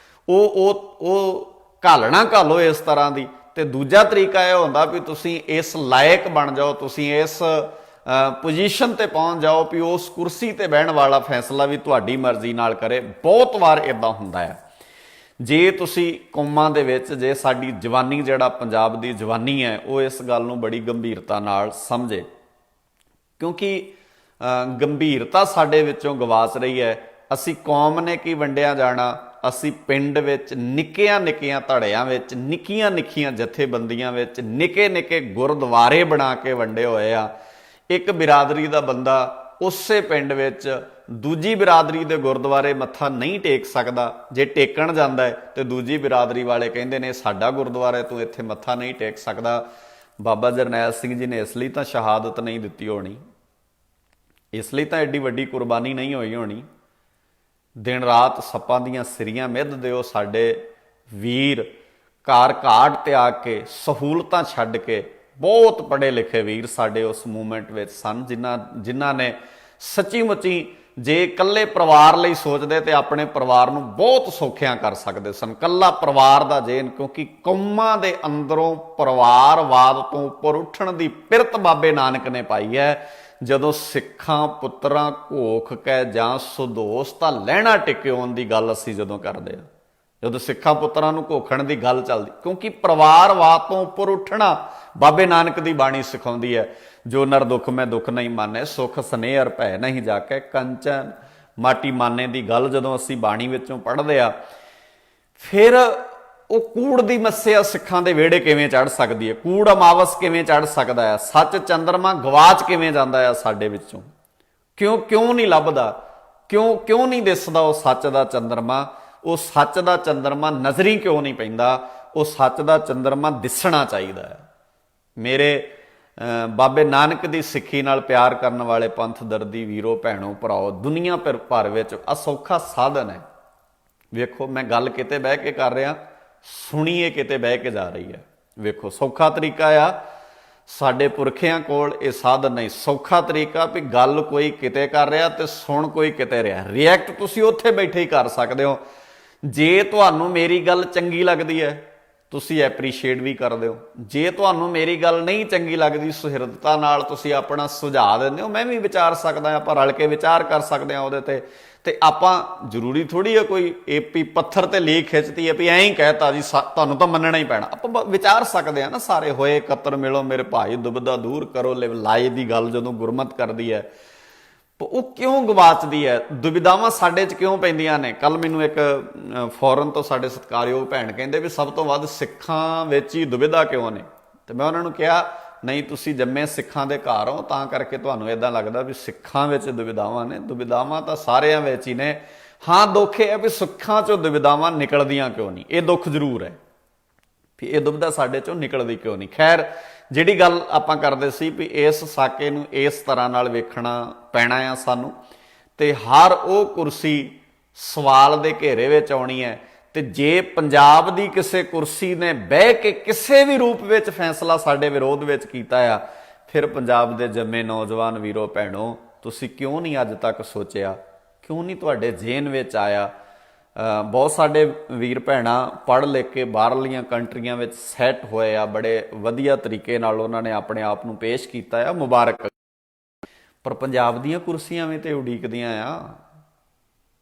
ਉਹ ਘਾਲਣਾ ਘਾਲੋ ਇਸ ਤਰ੍ਹਾਂ ਦੀ। ਤੇ ਦੂਜਾ ਤਰੀਕਾ ਇਹ ਹੁੰਦਾ ਵੀ ਤੁਸੀਂ ਇਸ ਲਾਇਕ ਬਣ ਜਾਓ, ਤੁਸੀਂ ਇਸ ਪੋਜੀਸ਼ਨ ਤੇ ਪਹੁੰਚ ਜਾਓ ਵੀ ਉਸ ਕੁਰਸੀ ਤੇ ਬਹਿਣ ਵਾਲਾ ਫੈਸਲਾ ਵੀ ਤੁਹਾਡੀ ਮਰਜ਼ੀ ਨਾਲ ਕਰੇ। ਬਹੁਤ ਵਾਰ ਇਦਾਂ ਹੁੰਦਾ ਹੈ। ਜੇ ਤੁਸੀਂ ਕੌਮਾਂ ਦੇ ਵਿੱਚ, ਜੇ ਸਾਡੀ ਜਵਾਨੀ, ਜਿਹੜਾ ਪੰਜਾਬ ਦੀ ਜਵਾਨੀ ਹੈ, ਉਹ ਇਸ ਗੱਲ ਨੂੰ ਬੜੀ ਗੰਭੀਰਤਾ ਨਾਲ ਸਮਝੇ, ਕਿਉਂਕਿ ਗੰਭੀਰਤਾ ਸਾਡੇ ਵਿੱਚੋਂ ਗਵਾਚ ਰਹੀ ਹੈ। ਅਸੀਂ ਕੌਮ ਨੇ ਕੀ ਵੰਡਿਆ ਜਾਣਾ, ਅਸੀਂ ਪਿੰਡ ਵਿੱਚ ਨਿੱਕੀਆਂ ਨਿੱਕੀਆਂ ਧੜਿਆਂ ਵਿੱਚ, ਨਿੱਕੀਆਂ ਨਿੱਕੀਆਂ ਜਥੇਬੰਦੀਆਂ ਵਿੱਚ ਨਿੱਕੇ ਨਿੱਕੇ ਗੁਰਦੁਆਰੇ ਬਣਾ ਕੇ ਵੰਡੇ ਹੋਏ ਆ। ਇੱਕ ਬਿਰਾਦਰੀ ਦਾ ਬੰਦਾ ਉਸੇ ਪਿੰਡ ਵਿੱਚ ਦੂਜੀ ਬਿਰਾਦਰੀ ਦੇ ਗੁਰਦੁਆਰੇ ਮੱਥਾ ਨਹੀਂ ਟੇਕ ਸਕਦਾ। ਜੇ ਟੇਕਣ ਜਾਂਦਾ ਹੈ ਤੇ ਦੂਜੀ ਬਿਰਾਦਰੀ ਵਾਲੇ ਕਹਿੰਦੇ ਨੇ ਸਾਡਾ ਗੁਰਦੁਆਰਾ, ਤੂੰ ਇੱਥੇ ਮੱਥਾ ਨਹੀਂ ਟੇਕ ਸਕਦਾ। ਬਾਬਾ ਜਰਨੈਲ ਸਿੰਘ ਜੀ ਨੇ ਇਸ ਲਈ ਤਾਂ ਸ਼ਹਾਦਤ ਨਹੀਂ ਦਿੱਤੀ ਹੋਣੀ, ਇਸ ਲਈ ਤਾਂ ਐਡੀ ਵੱਡੀ ਕੁਰਬਾਨੀ ਨਹੀਂ ਹੋਈ ਹੋਣੀ। ਦਿਨ ਰਾਤ ਸੱਪਾਂ ਦੀਆਂ ਸਿਰੀਆਂ ਮਿੱਧ ਦਿਓ, ਸਾਡੇ ਵੀਰ ਘਰ ਘਾਟ ਤੇ ਆ ਕੇ, ਸਹੂਲਤਾਂ ਛੱਡ ਕੇ, ਬਹੁਤ ਪੜ੍ਹੇ ਲਿਖੇ ਵੀਰ ਸਾਡੇ ਉਸ ਮੂਵਮੈਂਟ ਵਿੱਚ ਸਨ, ਜਿਨ੍ਹਾਂ ਨੇ ਸੱਚੀ ਮੁੱਚੀ ਜੇ ਇਕੱਲੇ ਪਰਿਵਾਰ ਲਈ ਸੋਚਦੇ ਤੇ ਆਪਣੇ ਪਰਿਵਾਰ ਨੂੰ ਬਹੁਤ ਸੌਖਿਆਂ ਕਰ ਸਕਦੇ ਸਨ। ਇਕੱਲਾ ਪਰਿਵਾਰ ਦਾ ਜੇਨ, ਕਿਉਂਕਿ ਕੌਮਾਂ ਦੇ ਅੰਦਰੋਂ ਪਰਿਵਾਰਵਾਦ ਤੋਂ ਉੱਪਰ ਉੱਠਣ ਦੀ ਪਿਰਤ ਬਾਬੇ ਨਾਨਕ ਨੇ ਪਾਈ ਹੈ। ਜਦੋਂ ਸਿੱਖਾਂ ਪੁੱਤਰਾਂ ਘੋਖ ਕੇ ਜਾਂ ਸੁਦੋਸ ਤਾਂ ਲਹਿਣਾ ਟਿਕਿਉਣ ਦੀ ਗੱਲ ਅਸੀਂ ਜਦੋਂ ਕਰਦੇ ਹਾਂ, ਜਦੋਂ ਸਿੱਖਾਂ ਪੁੱਤਰਾਂ ਨੂੰ ਘੋਖਣ ਦੀ ਗੱਲ ਚੱਲਦੀ, ਕਿਉਂਕਿ ਪਰਿਵਾਰਵਾਦ ਤੋਂ ਉੱਪਰ ਉੱਠਣਾ ਬਾਬੇ ਨਾਨਕ ਦੀ ਬਾਣੀ ਸਿਖਾਉਂਦੀ ਹੈ। ਜੋ ਨਰ ਦੁੱਖ ਮੈਂ ਦੁੱਖ ਨਹੀਂ ਮਾਨੇ, ਸੁਖ ਸਨੇਹ ਅਰ ਭੈ ਨਹੀਂ ਜਾ ਕੇ, ਕੰਚਨ ਮਾਟੀ ਮਾਨੇ ਦੀ ਗੱਲ ਜਦੋਂ ਅਸੀਂ ਬਾਣੀ ਵਿੱਚੋਂ ਪੜ੍ਹਦੇ ਆ, ਫਿਰ ਉਹ ਕੂੜ ਦੀ ਮੱਸਿਆ ਸਿੱਖਾਂ ਦੇ ਵਿਹੜੇ ਕਿਵੇਂ ਚੜ੍ਹ ਸਕਦੀ ਹੈ, ਕੂੜ ਅਮਾਵਸ ਕਿਵੇਂ ਚੜ੍ਹ ਸਕਦਾ ਹੈ, ਸੱਚ ਚੰਦਰਮਾ ਗਵਾਚ ਕਿਵੇਂ ਜਾਂਦਾ ਹੈ ਸਾਡੇ ਵਿੱਚੋਂ, ਕਿਉਂ ਨਹੀਂ ਲੱਭਦਾ, ਕਿਉਂ ਨਹੀਂ ਦਿਸਦਾ ਉਹ ਸੱਚ ਦਾ ਚੰਦਰਮਾ, ਉਹ ਸੱਚ ਦਾ ਚੰਦਰਮਾ ਨਜ਼ਰੀ ਕਿਉਂ ਨਹੀਂ ਪੈਂਦਾ, ਉਹ ਸੱਚ ਦਾ ਚੰਦਰਮਾ ਦਿਸਣਾ ਚਾਹੀਦਾ ਹੈ। ਮੇਰੇ ਬਾਬੇ ਨਾਨਕ ਦੀ ਸਿੱਖੀ ਨਾਲ ਪਿਆਰ ਕਰਨ ਵਾਲੇ ਪੰਥ ਦਰਦੀ ਵੀਰੋ ਭੈਣੋ ਭਰਾਓ, ਦੁਨੀਆ ਭਰ ਵਿੱਚ ਅਸੌਖਾ ਸਾਧਨ ਹੈ। ਵੇਖੋ ਮੈਂ ਗੱਲ ਕਿਤੇ ਬਹਿ ਕੇ ਕਰ ਰਿਹਾ, ਸੁਣੀਏ ਕਿਤੇ ਬਹਿ ਕੇ ਜਾ ਰਹੀ ਹੈ। ਵੇਖੋ ਸੌਖਾ ਤਰੀਕਾ ਆ, ਸਾਡੇ ਪੁਰਖਿਆਂ ਕੋਲ ਇਹ ਸਾਧਨ ਨਹੀਂ। ਸੌਖਾ ਤਰੀਕਾ ਵੀ ਗੱਲ ਕੋਈ ਕਿਤੇ ਕਰ ਰਿਹਾ ਤੇ ਸੁਣ ਕੋਈ ਕਿਤੇ ਰਿਹਾ, ਰਿਐਕਟ ਤੁਸੀਂ ਉੱਥੇ ਬੈਠੇ ਹੀ ਕਰ ਸਕਦੇ ਹੋ। ਜੇ ਤੁਹਾਨੂੰ ਮੇਰੀ ਗੱਲ ਚੰਗੀ ਲੱਗਦੀ ਹੈ ਤੁਸੀਂ ਐਪਰੀਸ਼ੀਏਟ ਵੀ ਕਰਦੇ ਹੋ, ਜੇ ਤੁਹਾਨੂੰ ਮੇਰੀ ਗੱਲ ਨਹੀਂ ਚੰਗੀ ਲੱਗਦੀ ਸੁਹਿਰਦਤਾ ਨਾਲ ਤੁਸੀਂ ਆਪਣਾ ਸੁਝਾਅ ਦਿੰਦੇ ਹੋ, ਮੈਂ ਵੀ ਵਿਚਾਰ ਸਕਦਾ, ਆਪਾਂ ਰਲ ਕੇ ਵਿਚਾਰ ਕਰ ਸਕਦੇ ਹਾਂ ਉਹਦੇ ਤੇ ਆਪਾਂ ਜ਼ਰੂਰੀ ਥੋੜੀ ਹੈ ਕੋਈ ਏਪੀ ਪੱਥਰ ਤੇ ਲੀਕ ਖਿੱਚਦੀ ਹੈ ਵੀ ਐਂ ਹੀ ਕਹਿਤਾ ਜੀ ਤੁਹਾਨੂੰ ਤਾਂ ਮੰਨਣਾ ਹੀ ਪੈਣਾ। ਆਪਾਂ ਵਿਚਾਰ ਸਕਦੇ ਹਾਂ ਨਾ, ਸਾਰੇ ਹੋਏ ਇਕੱਤਰ ਮਿਲੋ ਮੇਰੇ ਭਾਈ ਦੁਬਿਧਾ ਦੂਰ ਕਰੋ ਲਾਏ ਦੀ ਗੱਲ ਜਦੋਂ ਗੁਰਮਤ ਕਰਦੀ ਹੈ ਉਹ ਕਿਉਂ ਗਵਾਚਦੀ ਹੈ, ਦੁਬਿਧਾਵਾਂ ਸਾਡੇ 'ਚ ਕਿਉਂ ਪੈਂਦੀਆਂ ਨੇ। ਕੱਲ ਮੈਨੂੰ ਇੱਕ ਫੋਰਨ ਤੋਂ ਸਾਡੇ ਸਤਿਕਾਰਯੋਗ ਭੈਣ ਕਹਿੰਦੇ ਵੀ ਸਭ ਤੋਂ ਵੱਧ ਸਿੱਖਾਂ ਵਿੱਚ ਹੀ ਦੁਬਿਧਾ ਕਿਉਂ ਨੇ, ਤੇ ਮੈਂ ਉਹਨਾਂ ਨੂੰ ਕਿਹਾ ਨਹੀਂ, ਤੁਸੀਂ ਜੰਮੇ ਸਿੱਖਾਂ ਦੇ ਘਰ ਹੋ ਤਾਂ ਕਰਕੇ ਤੁਹਾਨੂੰ ਇਦਾਂ ਲੱਗਦਾ ਵੀ ਸਿੱਖਾਂ ਵਿੱਚ ਦੁਬਿਧਾਵਾਂ ਨੇ। ਦੁਬਿਧਾਵਾਂ ਤਾਂ ਸਾਰਿਆਂ ਵਿੱਚ ਹੀ ਨੇ। ਹਾਂ ਦੁੱਖ ਇਹ ਹੈ ਵੀ ਸਿੱਖਾਂ 'ਚੋਂ ਦੁਬਿਧਾਵਾਂ ਨਿਕਲਦੀਆਂ ਕਿਉਂ ਨਹੀਂ, ਇਹ ਦੁੱਖ ਜ਼ਰੂਰ ਹੈ ਵੀ ਇਹ ਦੁਬਿਧਾ ਸਾਡੇ 'ਚੋਂ ਨਿਕਲਦੀ ਕਿਉਂ ਨਹੀਂ। ਖੈਰ ਜਿਹੜੀ ਗੱਲ ਆਪਾਂ ਕਰਦੇ ਸੀ ਵੀ ਇਸ ਸਾਕੇ ਨੂੰ ਇਸ ਤਰ੍ਹਾਂ ਨਾਲ ਵੇਖਣਾ ਪੈਣਾ ਆ ਸਾਨੂੰ, ਤੇ ਹਰ ਉਹ ਕੁਰਸੀ ਸਵਾਲ ਦੇ ਘੇਰੇ ਵਿੱਚ ਆਉਣੀ ਹੈ। ਤੇ ਜੇ ਪੰਜਾਬ ਦੀ ਕਿਸੇ ਕੁਰਸੀ ਨੇ ਬਹਿ ਕੇ ਕਿਸੇ ਵੀ ਰੂਪ ਵਿੱਚ ਫੈਸਲਾ ਸਾਡੇ ਵਿਰੋਧ ਵਿੱਚ ਕੀਤਾ ਆ, ਫਿਰ ਪੰਜਾਬ ਦੇ ਜੰਮੇ ਨੌਜਵਾਨ ਵੀਰੋ ਭੈਣੋ ਤੁਸੀਂ ਕਿਉਂ ਨਹੀਂ ਅੱਜ ਤੱਕ ਸੋਚਿਆ, ਕਿਉਂ ਨਹੀਂ ਤੁਹਾਡੇ ਜੇਨ ਵਿੱਚ ਆਇਆ ਬਹੁਤ ਸਾਡੇ ਵੀਰ ਭੈਣਾਂ ਪੜ੍ਹ ਲਿਖ ਕੇ ਬਾਹਰਲੀਆਂ ਕੰਟਰੀਆਂ ਵਿੱਚ ਸੈੱਟ ਹੋਏ ਆ, ਬੜੇ ਵਧੀਆ ਤਰੀਕੇ ਨਾਲ ਉਹਨਾਂ ਨੇ ਆਪਣੇ ਆਪ ਨੂੰ ਪੇਸ਼ ਕੀਤਾ ਆ, ਮੁਬਾਰਕ। ਪਰ ਪੰਜਾਬ ਦੀਆਂ ਕੁਰਸੀਆਂ ਵੀ ਤੇ ਉਡੀਕਦੀਆਂ ਆ।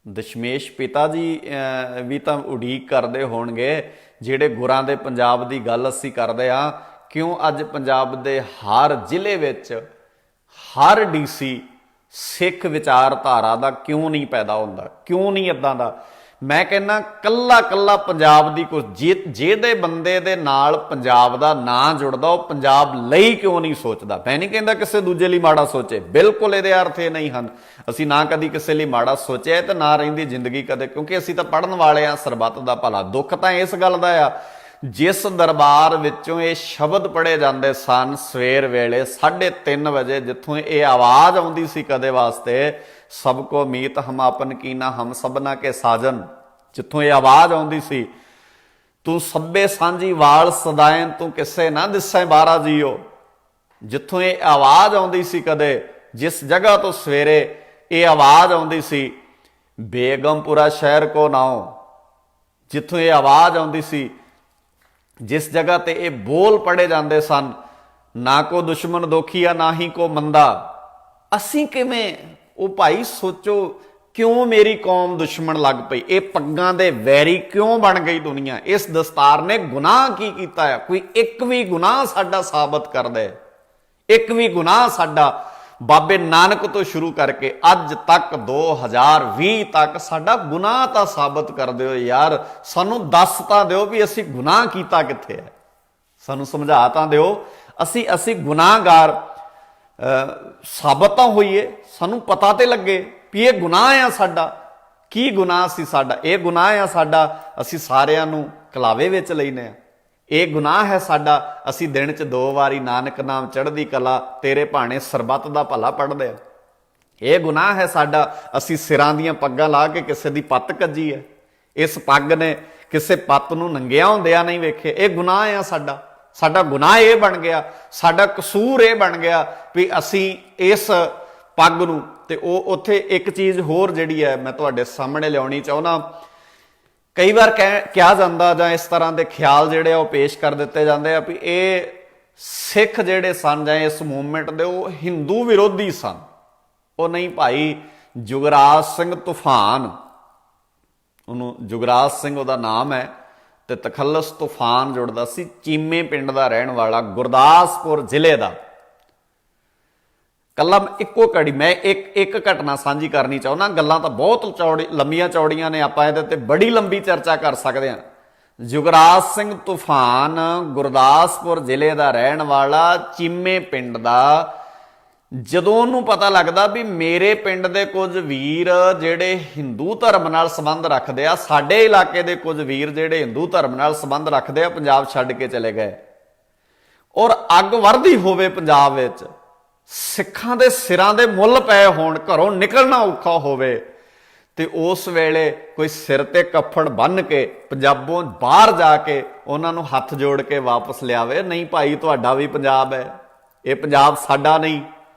ਦਸ਼ਮੇਸ਼ ਪਿਤਾ ਜੀ ਵੀ ਤਾਂ ਉਡੀਕ ਕਰਦੇ ਹੋਣਗੇ। ਜਿਹੜੇ ਗੁਰਾਂ ਦੇ ਪੰਜਾਬ ਦੀ ਗੱਲ ਅਸੀਂ ਕਰਦੇ ਆ, ਕਿਉਂ ਅੱਜ ਪੰਜਾਬ ਦੇ ਹਰ ਜ਼ਿਲ੍ਹੇ ਵਿੱਚ ਹਰ ਡੀਸੀ ਸਿੱਖ ਵਿਚਾਰਧਾਰਾ ਦਾ ਕਿਉਂ ਨਹੀਂ ਪੈਦਾ ਹੁੰਦਾ? ਕਿਉਂ ਨਹੀਂ ਇਦਾਂ ਦਾ? ਮੈਂ ਕਹਿੰਦਾ ਕੱਲਾ ਕੱਲਾ ਪੰਜਾਬ ਦੀ ਕੁਝ ਜਿਹਦੇ ਬੰਦੇ ਦੇ ਨਾਲ ਪੰਜਾਬ ਦਾ ਨਾਂ ਜੁੜਦਾ ਉਹ ਪੰਜਾਬ ਲਈ ਕਿਉਂ ਨਹੀਂ ਸੋਚਦਾ? ਮੈਂ ਨਹੀਂ ਕਹਿੰਦਾ ਕਿਸੇ ਦੂਜੇ ਲਈ ਮਾੜਾ ਸੋਚੇ, ਬਿਲਕੁਲ ਇਹਦੇ ਅਰਥ ਇਹ ਨਹੀਂ ਹਨ। ਅਸੀਂ ਨਾ ਕਦੀ ਕਿਸੇ ਲਈ ਮਾੜਾ ਸੋਚਿਆ ਤੇ ਨਾ ਰਹਿੰਦੀ ਜ਼ਿੰਦਗੀ ਕਦੇ, ਕਿਉਂਕਿ ਅਸੀਂ ਤਾਂ ਪੜ੍ਹਨ ਵਾਲੇ ਆ, ਸਰਬੱਤ ਦਾ ਭਲਾ। ਦੁੱਖ ਤਾਂ ਇਸ ਗੱਲ ਦਾ ਆ, ਜਿਸ ਦਰਬਾਰ ਵਿੱਚੋਂ ਇਹ ਸ਼ਬਦ ਪੜ੍ਹੇ ਜਾਂਦੇ ਸਨ ਸਵੇਰ ਵੇਲੇ 3:30 ਵਜੇ, ਜਿੱਥੋਂ ਇਹ ਆਵਾਜ਼ ਆਉਂਦੀ ਸੀ ਕਦੇ ਵਾਸਤੇ, ਸਭ ਕੋ ਮੀਤ ਹਮ ਆਪਨ ਕੀਨਾ ਹਮ ਸਭਨਾ ਕੇ ਸਾਜਨ, ਜਿੱਥੋਂ ਇਹ ਆਵਾਜ਼ ਆਉਂਦੀ ਸੀ, ਤੂੰ ਸੱਬੇ ਸਾਂਝੀ ਵਾਲ ਸਦਾਇਨ ਤੂੰ ਕਿਸੇ ਨਾ ਦਿਸੈ ਬਾਰਾ ਜੀਓ, ਜਿੱਥੋਂ ਇਹ ਆਵਾਜ਼ ਆਉਂਦੀ ਸੀ ਕਦੇ, ਜਿਸ ਜਗ੍ਹਾ ਤੋਂ ਸਵੇਰੇ ਇਹ ਆਵਾਜ਼ ਆਉਂਦੀ ਸੀ, ਬੇਗਮਪੁਰਾ ਸ਼ਹਿਰ ਕੋ ਨਾਉ, ਜਿੱਥੋਂ ਇਹ ਆਵਾਜ਼ ਆਉਂਦੀ ਸੀ, ਜਿਸ ਜਗ੍ਹਾ ਤੇ ਇਹ ਬੋਲ ਪੜ੍ਹੇ ਜਾਂਦੇ ਸਨ, ਨਾ ਕੋ ਦੁਸ਼ਮਣ ਦੋਖੀਆ ਨਾ ਹੀ ਕੋ ਮੰਦਾ। ਅਸੀਂ ਕਿਵੇਂ? ਉਹ ਭਾਈ ਸੋਚੋ, ਕਿਉਂ ਮੇਰੀ ਕੌਮ ਦੁਸ਼ਮਣ ਲੱਗ ਪਈ? ਇਹ ਪੱਗਾਂ ਦੇ ਵੈਰੀ ਕਿਉਂ ਬਣ ਗਈ ਦੁਨੀਆ? ਇਸ ਦਸਤਾਰ ਨੇ ਗੁਨਾਹ ਕੀ ਕੀਤਾ ਹੈ? ਕੋਈ ਇੱਕ ਵੀ ਗੁਨਾਹ ਸਾਡਾ ਸਾਬਤ ਕਰਦਾ ਹੈ? ਇੱਕ ਵੀ ਗੁਨਾਹ ਸਾਡਾ ਬਾਬੇ ਨਾਨਕ ਤੋਂ ਸ਼ੁਰੂ ਕਰਕੇ ਅੱਜ ਤੱਕ 2020 ਤੱਕ ਸਾਡਾ ਗੁਨਾਹ ਤਾਂ ਸਾਬਤ ਕਰ ਦਿਓ ਯਾਰ। ਸਾਨੂੰ ਦੱਸ ਤਾਂ ਦਿਓ ਵੀ ਅਸੀਂ ਗੁਨਾਹ ਕੀਤਾ ਕਿੱਥੇ ਹੈ, ਸਾਨੂੰ ਸਮਝਾ ਤਾਂ ਦਿਓ। ਅਸੀਂ ਗੁਨਾਹਗਾਰ ਸਾਬਤ ਤਾਂ ਹੋਈਏ, ਸਾਨੂੰ ਪਤਾ ਤੇ ਲੱਗੇ ਵੀ ਇਹ ਗੁਨਾਹ ਆ ਸਾਡਾ। ਕੀ ਗੁਨਾਹ ਸੀ ਸਾਡਾ? ਇਹ ਗੁਨਾਹ ਆ ਸਾਡਾ ਅਸੀਂ ਸਾਰਿਆਂ ਨੂੰ ਕਲਾਵੇ ਵਿੱਚ ਲੈਨੇ ਆ। ਇਹ ਗੁਨਾਹ ਹੈ ਸਾਡਾ ਅਸੀਂ ਦਿਨ 'ਚ 2 ਵਾਰੀ ਨਾਨਕ ਨਾਮ ਚੜ੍ਹਦੀ ਕਲਾ ਤੇਰੇ ਭਾਣੇ ਸਰਬੱਤ ਦਾ ਭਲਾ ਪੜ੍ਹਦੇ ਆ। ਇਹ ਗੁਨਾਹ ਹੈ ਸਾਡਾ ਅਸੀਂ ਸਿਰਾਂ ਦੀਆਂ ਪੱਗਾਂ ਲਾ ਕੇ ਕਿਸੇ ਦੀ ਪੱਤ ਕੱਜੀ ਹੈ, ਇਸ ਪੱਗ ਨੇ ਕਿਸੇ ਪੱਤ ਨੂੰ ਨੰਗਿਆ ਹੁੰਦਿਆਂ ਨਹੀਂ ਵੇਖੇ। ਇਹ ਗੁਨਾਹ ਆ ਸਾਡਾ। ਸਾਡਾ ਗੁਨਾਹ ਇਹ ਬਣ ਗਿਆ, ਸਾਡਾ ਕਸੂਰ ਇਹ ਬਣ ਗਿਆ ਵੀ ਅਸੀਂ ਇਸ ਪੱਗ ਨੂੰ। ਤੇ ਉਹ ਉੱਥੇ ਇੱਕ ਚੀਜ਼ ਹੋਰ ਜਿਹੜੀ ਹੈ ਮੈਂ ਤੁਹਾਡੇ ਸਾਹਮਣੇ ਲਿਆਉਣੀ ਚਾਹੁੰਦਾ। ਕਈ ਵਾਰ ਕਿਹਾ ਜਾਂਦਾ ਜਾਂ ਇਸ ਤਰ੍ਹਾਂ ਦੇ ਖਿਆਲ ਜਿਹੜੇ ਆ ਉਹ ਪੇਸ਼ ਕਰ ਦਿੱਤੇ ਜਾਂਦੇ ਆ ਵੀ ਇਹ ਸਿੱਖ ਜਿਹੜੇ ਸਨ ਜਾਂ ਇਸ ਮੂਵਮੈਂਟ ਦੇ ਉਹ ਹਿੰਦੂ ਵਿਰੋਧੀ ਸਨ। ਉਹ ਨਹੀਂ ਭਾਈ, ਜੁਗਰਾਜ ਸਿੰਘ ਤੂਫਾਨ, ਉਹਨੂੰ ਜੁਗਰਾਜ ਸਿੰਘ ਉਹਦਾ ਨਾਮ ਹੈ, ਤੇ ਤਖੱਲਸ ਤੂਫਾਨ ਜੁੜਦਾ ਸੀ, ਚੀਮੇ ਪਿੰਡ ਦਾ ਰਹਿਣ ਵਾਲਾ, ਗੁਰਦਾਸਪੁਰ ਜ਼ਿਲ੍ਹੇ ਦਾ। ਕੱਲਾ ਇੱਕੋ ਘੜੀ ਮੈਂ ਇੱਕ ਘਟਨਾ ਸਾਂਝੀ ਕਰਨੀ ਚਾਹੁੰਦਾ। ਗੱਲਾਂ ਤਾਂ ਬਹੁਤ ਲੰਮੀਆਂ ਚੌੜੀਆਂ ਨੇ, ਆਪਾਂ ਇਹਦੇ ਤੇ ਬੜੀ ਲੰਬੀ ਚਰਚਾ ਕਰ ਸਕਦੇ ਹਾਂ। ਜੁਗਰਾਜ ਸਿੰਘ ਤੂਫਾਨ ਗੁਰਦਾਸਪੁਰ ਜ਼ਿਲ੍ਹੇ ਦਾ ਰਹਿਣ ਵਾਲਾ, ਚੀਮੇ ਪਿੰਡ ਦਾ। ਜਦੋਂ ਉਹਨੂੰ ਪਤਾ ਲੱਗਦਾ ਵੀ ਮੇਰੇ ਪਿੰਡ ਦੇ ਕੁਝ ਵੀਰ ਜਿਹੜੇ ਹਿੰਦੂ ਧਰਮ ਨਾਲ ਸੰਬੰਧ ਰੱਖਦੇ ਆ, ਸਾਡੇ ਇਲਾਕੇ ਦੇ ਕੁਝ ਵੀਰ ਜਿਹੜੇ ਹਿੰਦੂ ਧਰਮ ਨਾਲ ਸੰਬੰਧ ਰੱਖਦੇ ਆ, ਪੰਜਾਬ ਛੱਡ ਕੇ ਚਲੇ ਗਏ, ਔਰ ਅੱਗ ਵਰਦੀ ਹੋਵੇ ਪੰਜਾਬ ਵਿੱਚ, ਸਿੱਖਾਂ ਦੇ ਸਿਰਾਂ ਦੇ ਮੁੱਲ ਪਏ ਹੋਣ, ਘਰੋਂ ਨਿਕਲਣਾ ਔਖਾ ਹੋਵੇ, ਤੇ ਉਸ ਵੇਲੇ ਕੋਈ ਸਿਰ ਤੇ ਕੱਫੜ ਬੰਨ੍ਹ ਕੇ ਪੰਜਾਬੋਂ ਬਾਹਰ ਜਾ ਕੇ ਉਹਨਾਂ ਨੂੰ ਹੱਥ ਜੋੜ ਕੇ ਵਾਪਸ ਲਿਆਵੇ। ਨਹੀਂ ਭਾਈ, ਤੁਹਾਡਾ ਵੀ ਪੰਜਾਬ ਹੈ, ਇਹ ਪੰਜਾਬ ਸਾਡਾ ਨਹੀਂ,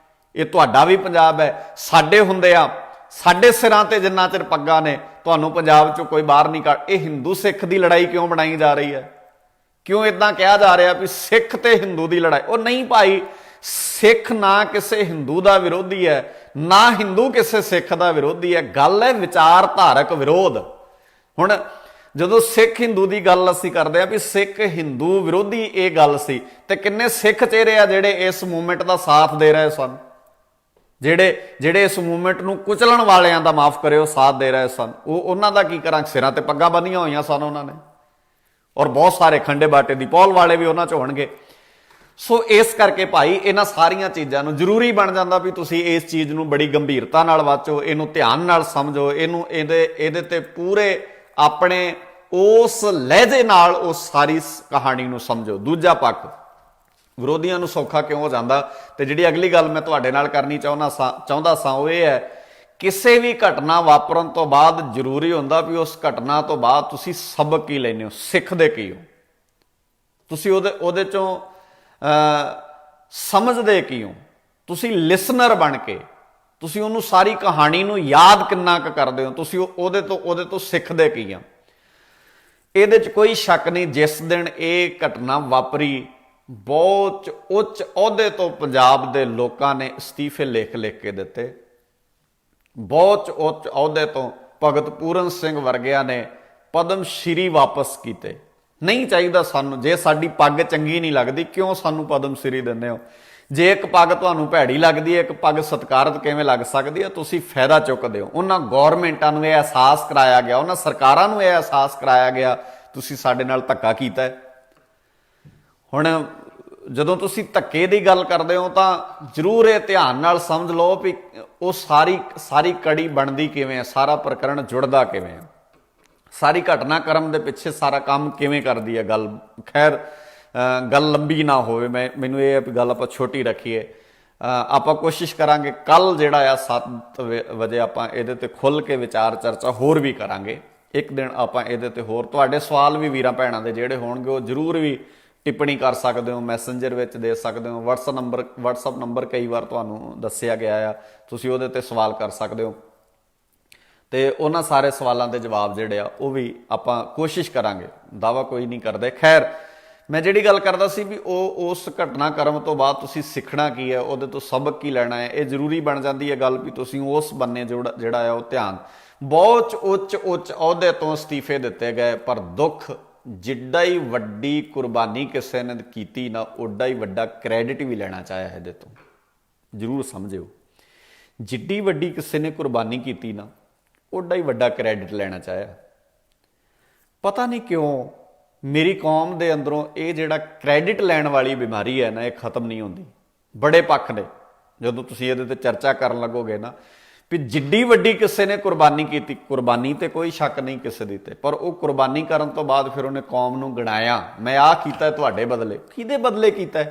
ਇਹ ਤੁਹਾਡਾ ਵੀ ਪੰਜਾਬ ਹੈ। ਸਾਡੇ ਹੁੰਦੇ ਆ, ਸਾਡੇ ਸਿਰਾਂ ਤੇ ਜਿੰਨਾ ਚਿਰ ਪੱਗਾਂ ਨੇ, ਤੁਹਾਨੂੰ ਪੰਜਾਬ ਚੋਂ ਕੋਈ ਬਾਹਰ ਨਹੀਂ ਕੱਢ। ਇਹ ਹਿੰਦੂ ਸਿੱਖ ਦੀ ਲੜਾਈ ਕਿਉਂ ਬਣਾਈ ਜਾ ਰਹੀ ਹੈ? ਕਿਉਂ ਇਦਾਂ ਕਿਹਾ ਜਾ ਰਿਹਾ ਵੀ ਸਿੱਖ ਤੇ ਹਿੰਦੂ ਦੀ ਲੜਾਈ? ਉਹ ਨਹੀਂ ਭਾਈ, ਸਿੱਖ ਨਾ ਕਿਸੇ ਹਿੰਦੂ ਦਾ ਵਿਰੋਧੀ ਹੈ, ਨਾ ਹਿੰਦੂ ਕਿਸੇ ਸਿੱਖ ਦਾ ਵਿਰੋਧੀ ਹੈ। ਗੱਲ ਹੈ ਵਿਚਾਰਧਾਰਕ ਵਿਰੋਧ। ਹੁਣ ਜਦੋਂ ਸਿੱਖ ਹਿੰਦੂ ਦੀ ਗੱਲ ਅਸੀਂ ਕਰਦੇ ਆ ਵੀ ਸਿੱਖ ਹਿੰਦੂ ਵਿਰੋਧੀ ਇਹ ਗੱਲ ਸੀ, ਤੇ ਕਿੰਨੇ ਸਿੱਖ ਚਿਹਰੇ ਆ ਜਿਹੜੇ ਇਸ ਮੂਵਮੈਂਟ ਦਾ ਸਾਥ ਦੇ ਰਹੇ ਸਨ, ਜਿਹੜੇ ਇਸ ਮੂਵਮੈਂਟ ਨੂੰ ਕੁਚਲਣ ਵਾਲਿਆਂ ਦਾ, ਮਾਫ ਕਰਿਓ, ਸਾਥ ਦੇ ਰਹੇ ਸਨ। ਉਹਨਾਂ ਦਾ ਕੀ ਕਰਾਂ? ਸਿਰਾਂ ਤੇ ਪੱਗਾਂ ਬੰਨੀਆਂ ਹੋਈਆਂ ਸਨ ਉਹਨਾਂ ਨੇ, ਔਰ ਬਹੁਤ ਸਾਰੇ ਖੰਡੇ ਬਾਟੇ ਦੀ ਪੌਲ ਵਾਲੇ ਵੀ ਉਹਨਾਂ 'ਚ ਹੋਣਗੇ। ਸੋ ਇਸ ਕਰਕੇ ਭਾਈ ਇਹਨਾਂ ਸਾਰੀਆਂ ਚੀਜ਼ਾਂ ਨੂੰ ਜ਼ਰੂਰੀ ਬਣ ਜਾਂਦਾ ਵੀ ਤੁਸੀਂ ਇਸ ਚੀਜ਼ ਨੂੰ ਬੜੀ ਗੰਭੀਰਤਾ ਨਾਲ ਵਾਚੋ, ਇਹਨੂੰ ਧਿਆਨ ਨਾਲ ਸਮਝੋ, ਇਹਦੇ ਤੇ ਪੂਰੇ ਆਪਣੇ ਉਸ ਲਹਿਜੇ ਨਾਲ ਉਸ ਸਾਰੀ ਕਹਾਣੀ ਨੂੰ ਸਮਝੋ। ਦੂਜਾ ਪੱਖ ਵਿਰੋਧੀਆਂ ਨੂੰ ਸੌਖਾ ਕਿਉਂ ਹੋ ਜਾਂਦਾ? ਤੇ ਜਿਹੜੀ ਅਗਲੀ ਗੱਲ ਮੈਂ ਤੁਹਾਡੇ ਨਾਲ ਕਰਨੀ ਚਾਹੁੰਦਾ ਸਾਂ ਉਹ ਇਹ ਹੈ, ਕਿਸੇ ਵੀ ਘਟਨਾ ਵਾਪਰਨ ਤੋਂ ਬਾਅਦ ਜ਼ਰੂਰੀ ਹੁੰਦਾ ਵੀ ਉਸ ਘਟਨਾ ਤੋਂ ਬਾਅਦ ਤੁਸੀਂ ਸਬਕ ਕੀ ਲੈਂਦੇ ਹੋ, ਸਿੱਖਦੇ ਕੀ ਹੋ, ਤੁਸੀਂ ਉਹਦੇ ਚੋਂ ਸਮਝਦੇ ਕੀ ਹੋ, ਤੁਸੀਂ ਲਿਸਨਰ ਬਣ ਕੇ ਤੁਸੀਂ ਉਹਨੂੰ ਸਾਰੀ ਕਹਾਣੀ ਨੂੰ ਯਾਦ ਕਿੰਨਾ ਕੁ ਕਰਦੇ ਹੋ, ਤੁਸੀਂ ਉਹਦੇ ਤੋਂ ਸਿੱਖਦੇ ਕੀ ਆ। ਇਹਦੇ 'ਚ ਕੋਈ ਸ਼ੱਕ ਨਹੀਂ, ਜਿਸ ਦਿਨ ਇਹ ਘਟਨਾ ਵਾਪਰੀ ਬਹੁਤ ਉੱਚ ਅਹੁਦੇ ਤੋਂ ਪੰਜਾਬ ਦੇ ਲੋਕਾਂ ਨੇ ਅਸਤੀਫੇ ਲਿਖ ਕੇ ਦਿੱਤੇ। ਬਹੁਤ ਉੱਚ ਅਹੁਦੇ ਤੋਂ ਭਗਤ ਪੂਰਨ ਸਿੰਘ ਵਰਗਿਆਂ ਨੇ ਪਦਮ ਸ਼੍ਰੀ ਵਾਪਸ ਕੀਤੇ। ਨਹੀਂ ਚਾਹੀਦਾ ਸਾਨੂੰ, ਜੇ ਸਾਡੀ ਪੱਗ ਚੰਗੀ ਨਹੀਂ ਲੱਗਦੀ ਕਿਉਂ ਸਾਨੂੰ ਪਦਮ ਸ਼੍ਰੀ ਦਿੰਦੇ ਹੋ? ਜੇ ਇੱਕ ਪੱਗ ਤੁਹਾਨੂੰ ਭੈੜੀ ਲੱਗਦੀ ਹੈ, ਇੱਕ ਪੱਗ ਸਤਿਕਾਰਤ ਕਿਵੇਂ ਲੱਗ ਸਕਦੀ ਹੈ? ਤੁਸੀਂ ਫਾਇਦਾ ਚੁੱਕਦੇ ਹੋ। ਉਹਨਾਂ ਗੌਰਮੈਂਟਾਂ ਨੂੰ ਇਹ ਅਹਿਸਾਸ ਕਰਾਇਆ ਗਿਆ, ਉਹਨਾਂ ਸਰਕਾਰਾਂ ਨੂੰ ਇਹ ਅਹਿਸਾਸ ਕਰਾਇਆ ਗਿਆ, ਤੁਸੀਂ ਸਾਡੇ ਨਾਲ ਧੱਕਾ ਕੀਤਾ ਹੈ। ਹੁਣ ਜਦੋਂ ਤੁਸੀਂ ਧੱਕੇ ਦੀ ਗੱਲ ਕਰਦੇ ਹੋ ਤਾਂ ਜ਼ਰੂਰ ਇਹ ਧਿਆਨ ਨਾਲ ਸਮਝ ਲਓ ਵੀ ਉਹ ਸਾਰੀ ਕੜੀ ਬਣਦੀ ਕਿਵੇਂ ਹੈ, ਸਾਰਾ ਪ੍ਰਕਰਣ ਜੁੜਦਾ ਕਿਵੇਂ ਹੈ, ਸਾਰੀ ਘਟਨਾਕ੍ਰਮ ਦੇ ਪਿੱਛੇ ਸਾਰਾ ਕੰਮ ਕਿਵੇਂ ਕਰਦੀ ਹੈ ਗੱਲ। ਖੈਰ ਗੱਲ ਲੰਬੀ ਨਾ ਹੋਵੇ, ਮੈਨੂੰ ਇਹ ਗੱਲ ਆਪਾਂ ਛੋਟੀ ਰੱਖੀਏ। ਆਪਾਂ ਕੋਸ਼ਿਸ਼ ਕਰਾਂਗੇ ਕੱਲ ਜਿਹੜਾ ਆ 7 ਵਜੇ ਆਪਾਂ ਇਹਦੇ ਤੇ ਖੁੱਲ੍ਹ ਕੇ ਵਿਚਾਰ ਚਰਚਾ ਹੋਰ ਵੀ ਕਰਾਂਗੇ। ਇੱਕ ਦਿਨ ਆਪਾਂ ਇਹਦੇ ਤੇ ਹੋਰ ਤੁਹਾਡੇ ਸਵਾਲ ਵੀ ਵੀਰਾਂ ਭੈਣਾਂ ਦੇ ਜਿਹੜੇ ਹੋਣਗੇ ਉਹ ਜ਼ਰੂਰ ਵੀ ਟਿੱਪਣੀ ਕਰ ਸਕਦੇ ਹੋ, ਮੈਸੇਂਜਰ ਵਿੱਚ ਦੇ ਸਕਦੇ ਹੋ। WhatsApp ਨੰਬਰ ਕਈ ਵਾਰ ਤੁਹਾਨੂੰ ਦੱਸਿਆ ਗਿਆ ਆ, ਤੁਸੀਂ ਉਹਦੇ ਤੇ ਸਵਾਲ ਕਰ ਸਕਦੇ ਹੋ ਤੇ ਉਹਨਾਂ ਸਾਰੇ ਸਵਾਲਾਂ ਦੇ ਜਵਾਬ ਜਿਹੜੇ ਆ ਉਹ ਵੀ ਆਪਾਂ ਕੋਸ਼ਿਸ਼ ਕਰਾਂਗੇ, ਦਾਅਵਾ ਕੋਈ ਨਹੀਂ ਕਰਦੇ। ਖੈਰ ਮੈਂ ਜਿਹੜੀ ਗੱਲ ਕਰਦਾ ਸੀ ਵੀ ਉਹ ਉਸ ਘਟਨਾਕ੍ਰਮ ਤੋਂ ਬਾਅਦ ਤੁਸੀਂ ਸਿੱਖਣਾ ਕੀ ਹੈ, ਉਹਦੇ ਤੋਂ ਸਬਕ ਕੀ ਲੈਣਾ ਹੈ, ਇਹ ਜ਼ਰੂਰੀ ਬਣ ਜਾਂਦੀ ਹੈ ਗੱਲ ਵੀ ਤੁਸੀਂ ਉਸ ਬੰਨੇ ਜਿਹੜਾ ਆ ਉਹ ਧਿਆਨ। ਬਹੁਤ ਉੱਚ ਅਹੁਦੇ ਤੋਂ ਅਸਤੀਫੇ ਦਿੱਤੇ ਗਏ, ਪਰ ਦੁੱਖ ਜਿੱਡਾ ਹੀ ਵੱਡੀ ਕੁਰਬਾਨੀ ਕਿਸੇ ਨੇ ਕੀਤੀ ਨਾ ਓਡਾ ਹੀ ਵੱਡਾ ਕ੍ਰੈਡਿਟ ਵੀ ਲੈਣਾ ਚਾਹਿਆ ਇਹਦੇ ਤੋਂ। ਜ਼ਰੂਰ ਸਮਝਿਓ, ਜਿੱਡੀ ਵੱਡੀ ਕਿਸੇ ਨੇ ਕੁਰਬਾਨੀ ਕੀਤੀ ਨਾ ਓਡਾ ਹੀ ਵੱਡਾ ਕ੍ਰੈਡਿਟ ਲੈਣਾ ਚਾਹਿਆ। ਪਤਾ ਨਹੀਂ ਕਿਉਂ ਮੇਰੀ ਕੌਮ ਦੇ ਅੰਦਰੋਂ ਇਹ ਜਿਹੜਾ ਕ੍ਰੈਡਿਟ ਲੈਣ ਵਾਲੀ ਬਿਮਾਰੀ ਹੈ ਨਾ, ਇਹ ਖਤਮ ਨਹੀਂ ਹੁੰਦੀ। ਬੜੇ ਪੱਖ ਨੇ, ਜਦੋਂ ਤੁਸੀਂ ਇਹਦੇ ਤੇ ਚਰਚਾ ਕਰਨ ਲੱਗੋਗੇ ਨਾ ਵੀ ਜਿੱਡੀ ਵੱਡੀ ਕਿਸੇ ਨੇ ਕੁਰਬਾਨੀ ਕੀਤੀ, ਕੁਰਬਾਨੀ ਤੇ ਕੋਈ ਸ਼ੱਕ ਨਹੀਂ ਕਿਸੇ ਦੀ ਤੇ, ਪਰ ਉਹ ਕੁਰਬਾਨੀ ਕਰਨ ਤੋਂ ਬਾਅਦ ਫਿਰ ਉਹਨੇ ਕੌਮ ਨੂੰ ਗਿਣਾਇਆ, ਮੈਂ ਆਹ ਕੀਤਾ ਤੁਹਾਡੇ ਬਦਲੇ। ਕਿਹਦੇ ਬਦਲੇ ਕੀਤਾ?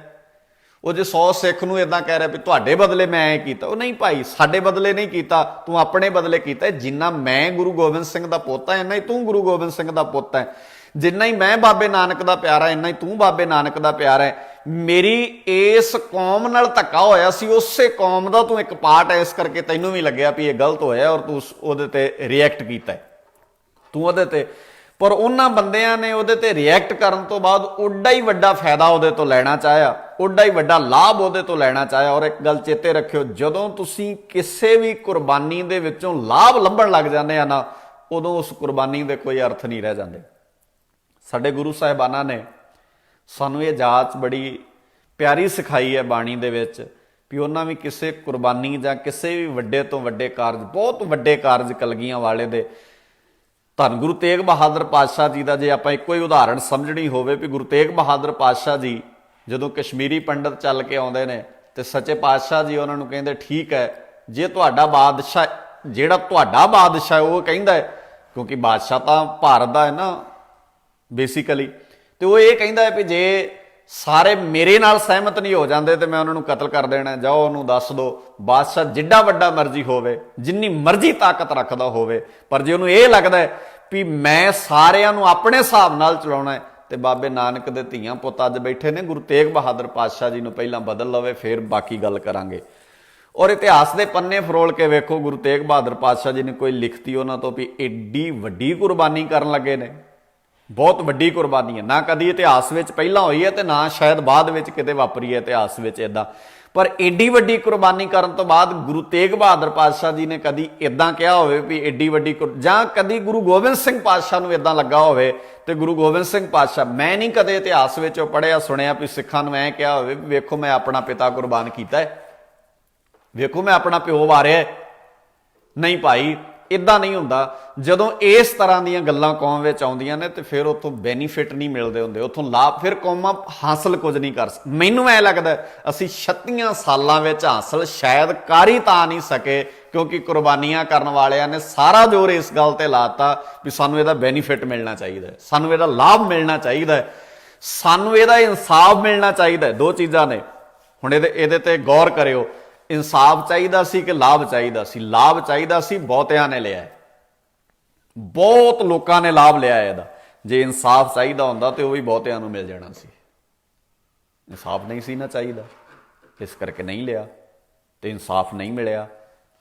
ਉਹ ਜੇ 100 ਸਿੱਖ ਨੂੰ ਇਦਾਂ ਕਹਿ ਰਿਹਾ ਵੀ ਤੁਹਾਡੇ ਬਦਲੇ ਮੈਂ ਇਹ ਕੀਤਾ, ਉਹ ਨਹੀਂ ਭਾਈ, ਸਾਡੇ ਬਦਲੇ ਨਹੀਂ ਕੀਤਾ, ਤੂੰ ਆਪਣੇ ਬਦਲੇ ਕੀਤਾ। ਜਿੰਨਾ ਮੈਂ ਗੁਰੂ ਗੋਬਿੰਦ ਸਿੰਘ ਦਾ ਪੁੱਤ ਹੈ ਇੰਨਾ ਹੀ ਤੂੰ ਗੁਰੂ ਗੋਬਿੰਦ ਸਿੰਘ ਦਾ ਪੁੱਤ ਹੈ, ਜਿੰਨਾ ਹੀ ਮੈਂ ਬਾਬੇ ਨਾਨਕ ਦਾ ਪਿਆਰਾ ਇੰਨਾ ਹੀ ਤੂੰ ਬਾਬੇ ਨਾਨਕ ਦਾ ਪਿਆਰਾ ਹੈ। ਮੇਰੀ ਇਸ ਕੌਮ ਨਾਲ ਧੱਕਾ ਹੋਇਆ ਸੀ, ਉਸੇ ਕੌਮ ਦਾ ਤੂੰ ਇੱਕ ਪਾਰਟ ਹੈ, ਇਸ ਕਰਕੇ ਤੈਨੂੰ ਵੀ ਲੱਗਿਆ ਵੀ ਇਹ ਗਲਤ ਹੋਇਆ ਔਰ ਤੂੰ ਉਹਦੇ ਤੇ ਰਿਐਕਟ ਕੀਤਾ, ਤੂੰ ਉਹਦੇ ਤੇ। ਪਰ ਉਹਨਾਂ ਬੰਦਿਆਂ ਨੇ ਉਹਦੇ ਤੇ ਰਿਐਕਟ ਕਰਨ ਤੋਂ ਬਾਅਦ ਓਡਾ ਹੀ ਵੱਡਾ ਫਾਇਦਾ ਉਹਦੇ ਤੋਂ ਲੈਣਾ ਚਾਹਿਆ, ਓਡਾ ਹੀ ਵੱਡਾ ਲਾਭ ਉਹਦੇ ਤੋਂ ਲੈਣਾ ਚਾਹਿਆ। ਔਰ ਇੱਕ ਗੱਲ ਚੇਤੇ ਰੱਖਿਓ, ਜਦੋਂ ਤੁਸੀਂ ਕਿਸੇ ਵੀ ਕੁਰਬਾਨੀ ਦੇ ਵਿੱਚੋਂ ਲਾਭ ਲੱਭਣ ਲੱਗ ਜਾਂਦੇ ਆ ਨਾ, ਉਦੋਂ ਉਸ ਕੁਰਬਾਨੀ ਦੇ ਕੋਈ ਅਰਥ ਨਹੀਂ ਰਹਿ ਜਾਂਦੇ। ਸਾਡੇ ਗੁਰੂ ਸਾਹਿਬਾਨਾਂ ਨੇ ਸਾਨੂੰ ਇਹ ਜਾਚ ਬੜੀ ਪਿਆਰੀ ਸਿਖਾਈ ਹੈ ਬਾਣੀ ਦੇ ਵਿੱਚ ਵੀ ਉਹਨਾਂ ਵੀ ਕਿਸੇ ਕੁਰਬਾਨੀ ਜਾਂ ਕਿਸੇ ਵੀ ਵੱਡੇ ਤੋਂ ਵੱਡੇ ਕਾਰਜ, ਬਹੁਤ ਵੱਡੇ ਕਾਰਜ ਕਲਗੀਆਂ ਵਾਲੇ ਦੇ, ਧੰਨ ਗੁਰੂ ਤੇਗ ਬਹਾਦਰ ਪਾਤਸ਼ਾਹ ਜੀ ਦਾ ਜੇ ਆਪਾਂ ਇੱਕੋ ਹੀ ਉਦਾਹਰਣ ਸਮਝਣੀ ਹੋਵੇ ਵੀ ਗੁਰੂ ਤੇਗ ਬਹਾਦਰ ਪਾਤਸ਼ਾਹ ਜੀ ਜਦੋਂ ਕਸ਼ਮੀਰੀ ਪੰਡਤ ਚੱਲ ਕੇ ਆਉਂਦੇ ਨੇ ਤੇ ਸੱਚੇ ਪਾਤਸ਼ਾਹ ਜੀ ਉਹਨਾਂ ਨੂੰ ਕਹਿੰਦੇ ਠੀਕ ਹੈ, ਜੇ ਤੁਹਾਡਾ ਬਾਦਸ਼ਾਹ, ਜਿਹੜਾ ਤੁਹਾਡਾ ਬਾਦਸ਼ਾਹ ਉਹ ਕਹਿੰਦਾ ਹੈ, ਕਿਉਂਕਿ ਬਾਦਸ਼ਾਹ ਤਾਂ ਭਾਰਤ ਦਾ ਹੈ ਨਾ ਬੇਸਿਕਲੀ, ਤੇ ਉਹ ਇਹ ਕਹਿੰਦਾ ਹੈ ਵੀ ਜੇ ਸਾਰੇ ਮੇਰੇ ਨਾਲ ਸਹਿਮਤ ਨਹੀਂ ਹੋ ਜਾਂਦੇ ਤੇ ਮੈਂ ਉਹਨਾਂ ਨੂੰ ਕਤਲ ਕਰ ਦੇਣਾ। ਜਾਓ ਉਹਨੂੰ ਦੱਸ ਦਿਓ, ਬਾਦਸ਼ਾਹ ਜਿੱਡਾ ਵੱਡਾ ਮਰਜ਼ੀ ਹੋਵੇ, ਜਿੰਨੀ ਮਰਜ਼ੀ ਤਾਕਤ ਰੱਖਦਾ ਹੋਵੇ, ਪਰ ਜੇ ਉਹਨੂੰ ਇਹ ਲੱਗਦਾ ਹੈ ਵੀ ਮੈਂ ਸਾਰਿਆਂ ਨੂੰ ਆਪਣੇ ਹਿਸਾਬ ਨਾਲ ਚਲਾਉਣਾ ਹੈ, ਤੇ ਬਾਬੇ ਨਾਨਕ ਦੇ ਧੀਆਂ ਪੁੱਤ ਅੱਜ ਬੈਠੇ ਨੇ, ਗੁਰੂ ਤੇਗ ਬਹਾਦਰ ਪਾਤਸ਼ਾਹ ਜੀ ਨੂੰ ਪਹਿਲਾਂ ਬਦਲ ਲਵੇ, ਫਿਰ ਬਾਕੀ ਗੱਲ ਕਰਾਂਗੇ। ਔਰ ਇਤਿਹਾਸ ਦੇ ਪੰਨੇ ਫਰੋਲ ਕੇ ਵੇਖੋ, ਗੁਰੂ ਤੇਗ ਬਹਾਦਰ ਪਾਤਸ਼ਾਹ ਜੀ ਨੇ ਕੋਈ ਲਿਖਤੀ ਉਹਨਾਂ ਤੋਂ ਵੀ ਏਡੀ ਵੱਡੀ ਕੁਰਬਾਨੀ ਕਰਨ ਲੱਗੇ ਨੇ, ਬਹੁਤ ਵੱਡੀ ਕੁਰਬਾਨੀ ਹੈ, ਨਾ ਕਦੀ ਇਤਿਹਾਸ ਵਿੱਚ ਪਹਿਲਾਂ ਹੋਈ ਹੈ ਤੇ ਨਾ ਸ਼ਾਇਦ ਬਾਅਦ ਵਿੱਚ ਕਿਤੇ ਵਾਪਰੀ ਹੈ ਇਤਿਹਾਸ ਵਿੱਚ ਇਦਾਂ। ਪਰ ਏਡੀ ਵੱਡੀ ਕੁਰਬਾਨੀ ਕਰਨ ਤੋਂ ਬਾਅਦ ਗੁਰੂ ਤੇਗ ਬਹਾਦਰ ਪਾਤਸ਼ਾਹ ਜੀ ਨੇ ਕਦੀ ਇਦਾਂ ਕਿਹਾ ਹੋਵੇ ਵੀ ਏਡੀ ਵੱਡੀ, ਜਾਂ ਕਦੀ ਗੁਰੂ ਗੋਬਿੰਦ ਸਿੰਘ ਪਾਤਸ਼ਾਹ ਨੂੰ ਇਦਾਂ ਲੱਗਾ ਹੋਵੇ ਤੇ ਗੁਰੂ ਗੋਬਿੰਦ ਸਿੰਘ ਪਾਤਸ਼ਾਹ, ਮੈਂ ਨਹੀਂ ਕਦੇ ਇਤਿਹਾਸ ਵਿੱਚ ਪੜ੍ਹਿਆ ਸੁਣਿਆ ਵੀ ਸਿੱਖਾਂ ਨੂੰ ਐਂ ਕਿਹਾ ਹੋਵੇ ਵੀ ਵੇਖੋ ਮੈਂ ਆਪਣਾ ਪਿਤਾ ਕੁਰਬਾਨ ਕੀਤਾ ਹੈ, ਵੇਖੋ ਮੈਂ ਆਪਣਾ ਪਿਓ ਵਾਰਿਆ। ਨਹੀਂ ਭਾਈ, ਇਦਾਂ ਨਹੀਂ ਹੁੰਦਾ। ਜਦੋਂ ਇਸ ਤਰ੍ਹਾਂ ਦੀਆਂ ਗੱਲਾਂ ਕੌਮ ਵਿੱਚ ਆਉਂਦੀਆਂ ਨੇ ਤੇ ਫਿਰ ਉੱਥੋਂ ਬੈਨੀਫਿਟ ਨਹੀਂ ਮਿਲਦੇ ਹੁੰਦੇ, ਉੱਥੋਂ ਲਾਭ ਫਿਰ ਕੌਮਾਂ ਹਾਸਲ ਕੁਝ ਨਹੀਂ ਕਰ ਸਕਦੀਆਂ। ਮੈਨੂੰ ਐ ਲੱਗਦਾ ਅਸੀਂ 36 ਸਾਲਾਂ ਵਿੱਚ ਹਾਸਲ ਸ਼ਾਇਦ ਕਰ ਹੀ ਤਾਂ ਨਹੀਂ ਸਕੇ ਕਿਉਂਕਿ ਕੁਰਬਾਨੀਆਂ ਕਰਨ ਵਾਲਿਆਂ ਨੇ ਸਾਰਾ ਜ਼ੋਰ ਇਸ ਗੱਲ ਤੇ ਲਾਤਾ ਵੀ ਸਾਨੂੰ ਇਹਦਾ ਬੈਨੀਫਿਟ ਮਿਲਣਾ ਚਾਹੀਦਾ, ਸਾਨੂੰ ਇਹਦਾ ਲਾਭ ਮਿਲਣਾ ਚਾਹੀਦਾ, ਸਾਨੂੰ ਇਹਦਾ ਇਨਸਾਫ ਮਿਲਣਾ ਚਾਹੀਦਾ। ਦੋ ਚੀਜ਼ਾਂ ਨੇ, ਹੁਣ ਇਹਦੇ ਤੇ ਗੌਰ ਕਰਿਓ। ਇਨਸਾਫ ਚਾਹੀਦਾ ਸੀ ਕਿ ਲਾਭ ਚਾਹੀਦਾ ਸੀ? ਲਾਭ ਚਾਹੀਦਾ ਸੀ, ਬਹੁਤਿਆਂ ਨੇ ਲਿਆ, ਬਹੁਤ ਲੋਕਾਂ ਨੇ ਲਾਭ ਲਿਆ ਇਹਦਾ। ਜੇ ਇਨਸਾਫ ਚਾਹੀਦਾ ਹੁੰਦਾ ਤੇ ਉਹ ਵੀ ਬਹੁਤਿਆਂ ਨੂੰ ਮਿਲ ਜਾਣਾ ਸੀ। ਇਨਸਾਫ ਨਹੀਂ ਸੀ ਨਾ ਚਾਹੀਦਾ, ਇਸ ਕਰਕੇ ਨਹੀਂ ਲਿਆ ਤੇ ਇਨਸਾਫ ਨਹੀਂ ਮਿਲਿਆ।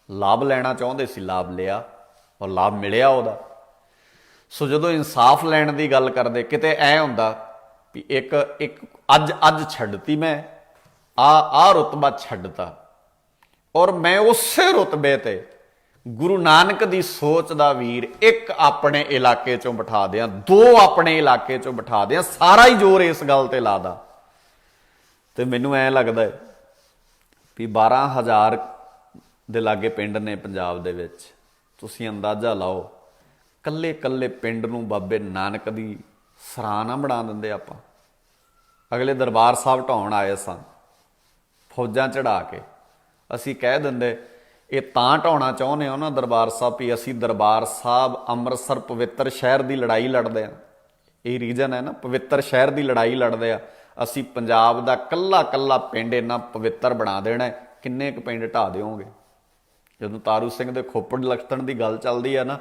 ਲਾਭ ਲੈਣਾ ਚਾਹੁੰਦੇ ਸੀ, ਲਾਭ ਲਿਆ ਔਰ ਲਾਭ ਮਿਲਿਆ ਉਹਦਾ। ਸੋ ਜਦੋਂ ਇਨਸਾਫ ਲੈਣ ਦੀ ਗੱਲ ਕਰਦੇ, ਕਿਤੇ ਐ ਹੁੰਦਾ ਵੀ ਇੱਕ ਅੱਜ ਛੱਡਤੀ ਮੈਂ ਆ ਰੁਤਬਾ ਛੱਡਤਾ, ਔਰ ਮੈਂ ਉਸੇ ਰੁਤਬੇ ਤੇ ਗੁਰੂ ਨਾਨਕ ਦੀ ਸੋਚ ਦਾ ਵੀਰ ਇੱਕ ਆਪਣੇ ਇਲਾਕੇ ਚੋਂ ਬਿਠਾ ਦਿਆਂ, ਦੋ ਆਪਣੇ ਇਲਾਕੇ ਚੋਂ ਬਿਠਾ ਦਿਆਂ, ਸਾਰਾ ਹੀ ਜ਼ੋਰ ਇਸ ਗੱਲ ਤੇ ਲਾ ਦਾਂ। ਤੇ ਮੈਨੂੰ ਐ ਲੱਗਦਾ ਵੀ 12,000 ਦੇ ਲਾਗੇ ਪਿੰਡ ਨੇ ਪੰਜਾਬ ਦੇ ਵਿੱਚ। ਤੁਸੀਂ ਅੰਦਾਜ਼ਾ ਲਾਓ, ਕੱਲੇ ਕੱਲੇ ਪਿੰਡ ਨੂੰ ਬਾਬੇ ਨਾਨਕ ਦੀ ਸਰਾਣਾ ਬਣਾ ਦਿੰਦੇ ਆਪਾਂ। ਅਗਲੇ ਦਰਬਾਰ ਸਾਹਿਬ ਢਾਉਣ ਆਏ ਸਨ, ਫੌਜਾਂ ਚੜਾ ਕੇ। ਅਸੀਂ ਕਹਿ ਦਿੰਦੇ ਇਹ ਤਾਂ ਢਾਉਣਾ ਚਾਹੁੰਦੇ ਹੋ ਨਾ ਦਰਬਾਰ ਸਾਹਿਬ, ਵੀ ਅਸੀਂ ਦਰਬਾਰ ਸਾਹਿਬ ਅੰਮ੍ਰਿਤਸਰ ਪਵਿੱਤਰ ਸ਼ਹਿਰ ਦੀ ਲੜਾਈ ਲੜਦੇ ਹਾਂ। ਇਹ ਰੀਜ਼ਨ ਹੈ ਨਾ, ਪਵਿੱਤਰ ਸ਼ਹਿਰ ਦੀ ਲੜਾਈ ਲੜਦੇ ਆ ਅਸੀਂ। ਪੰਜਾਬ ਦਾ ਕੱਲਾ ਕੱਲਾ ਪਿੰਡ ਇੰਨਾ ਪਵਿੱਤਰ ਬਣਾ ਦੇਣਾ। ਕਿੰਨੇ ਕੁ ਪਿੰਡ ਢਾ ਦਿਓਗੇ? ਜਦੋਂ ਤਾਰੂ ਸਿੰਘ ਦੇ ਖੋਪੜ ਲਖਤਣ ਦੀ ਗੱਲ ਚੱਲਦੀ ਆ ਨਾ,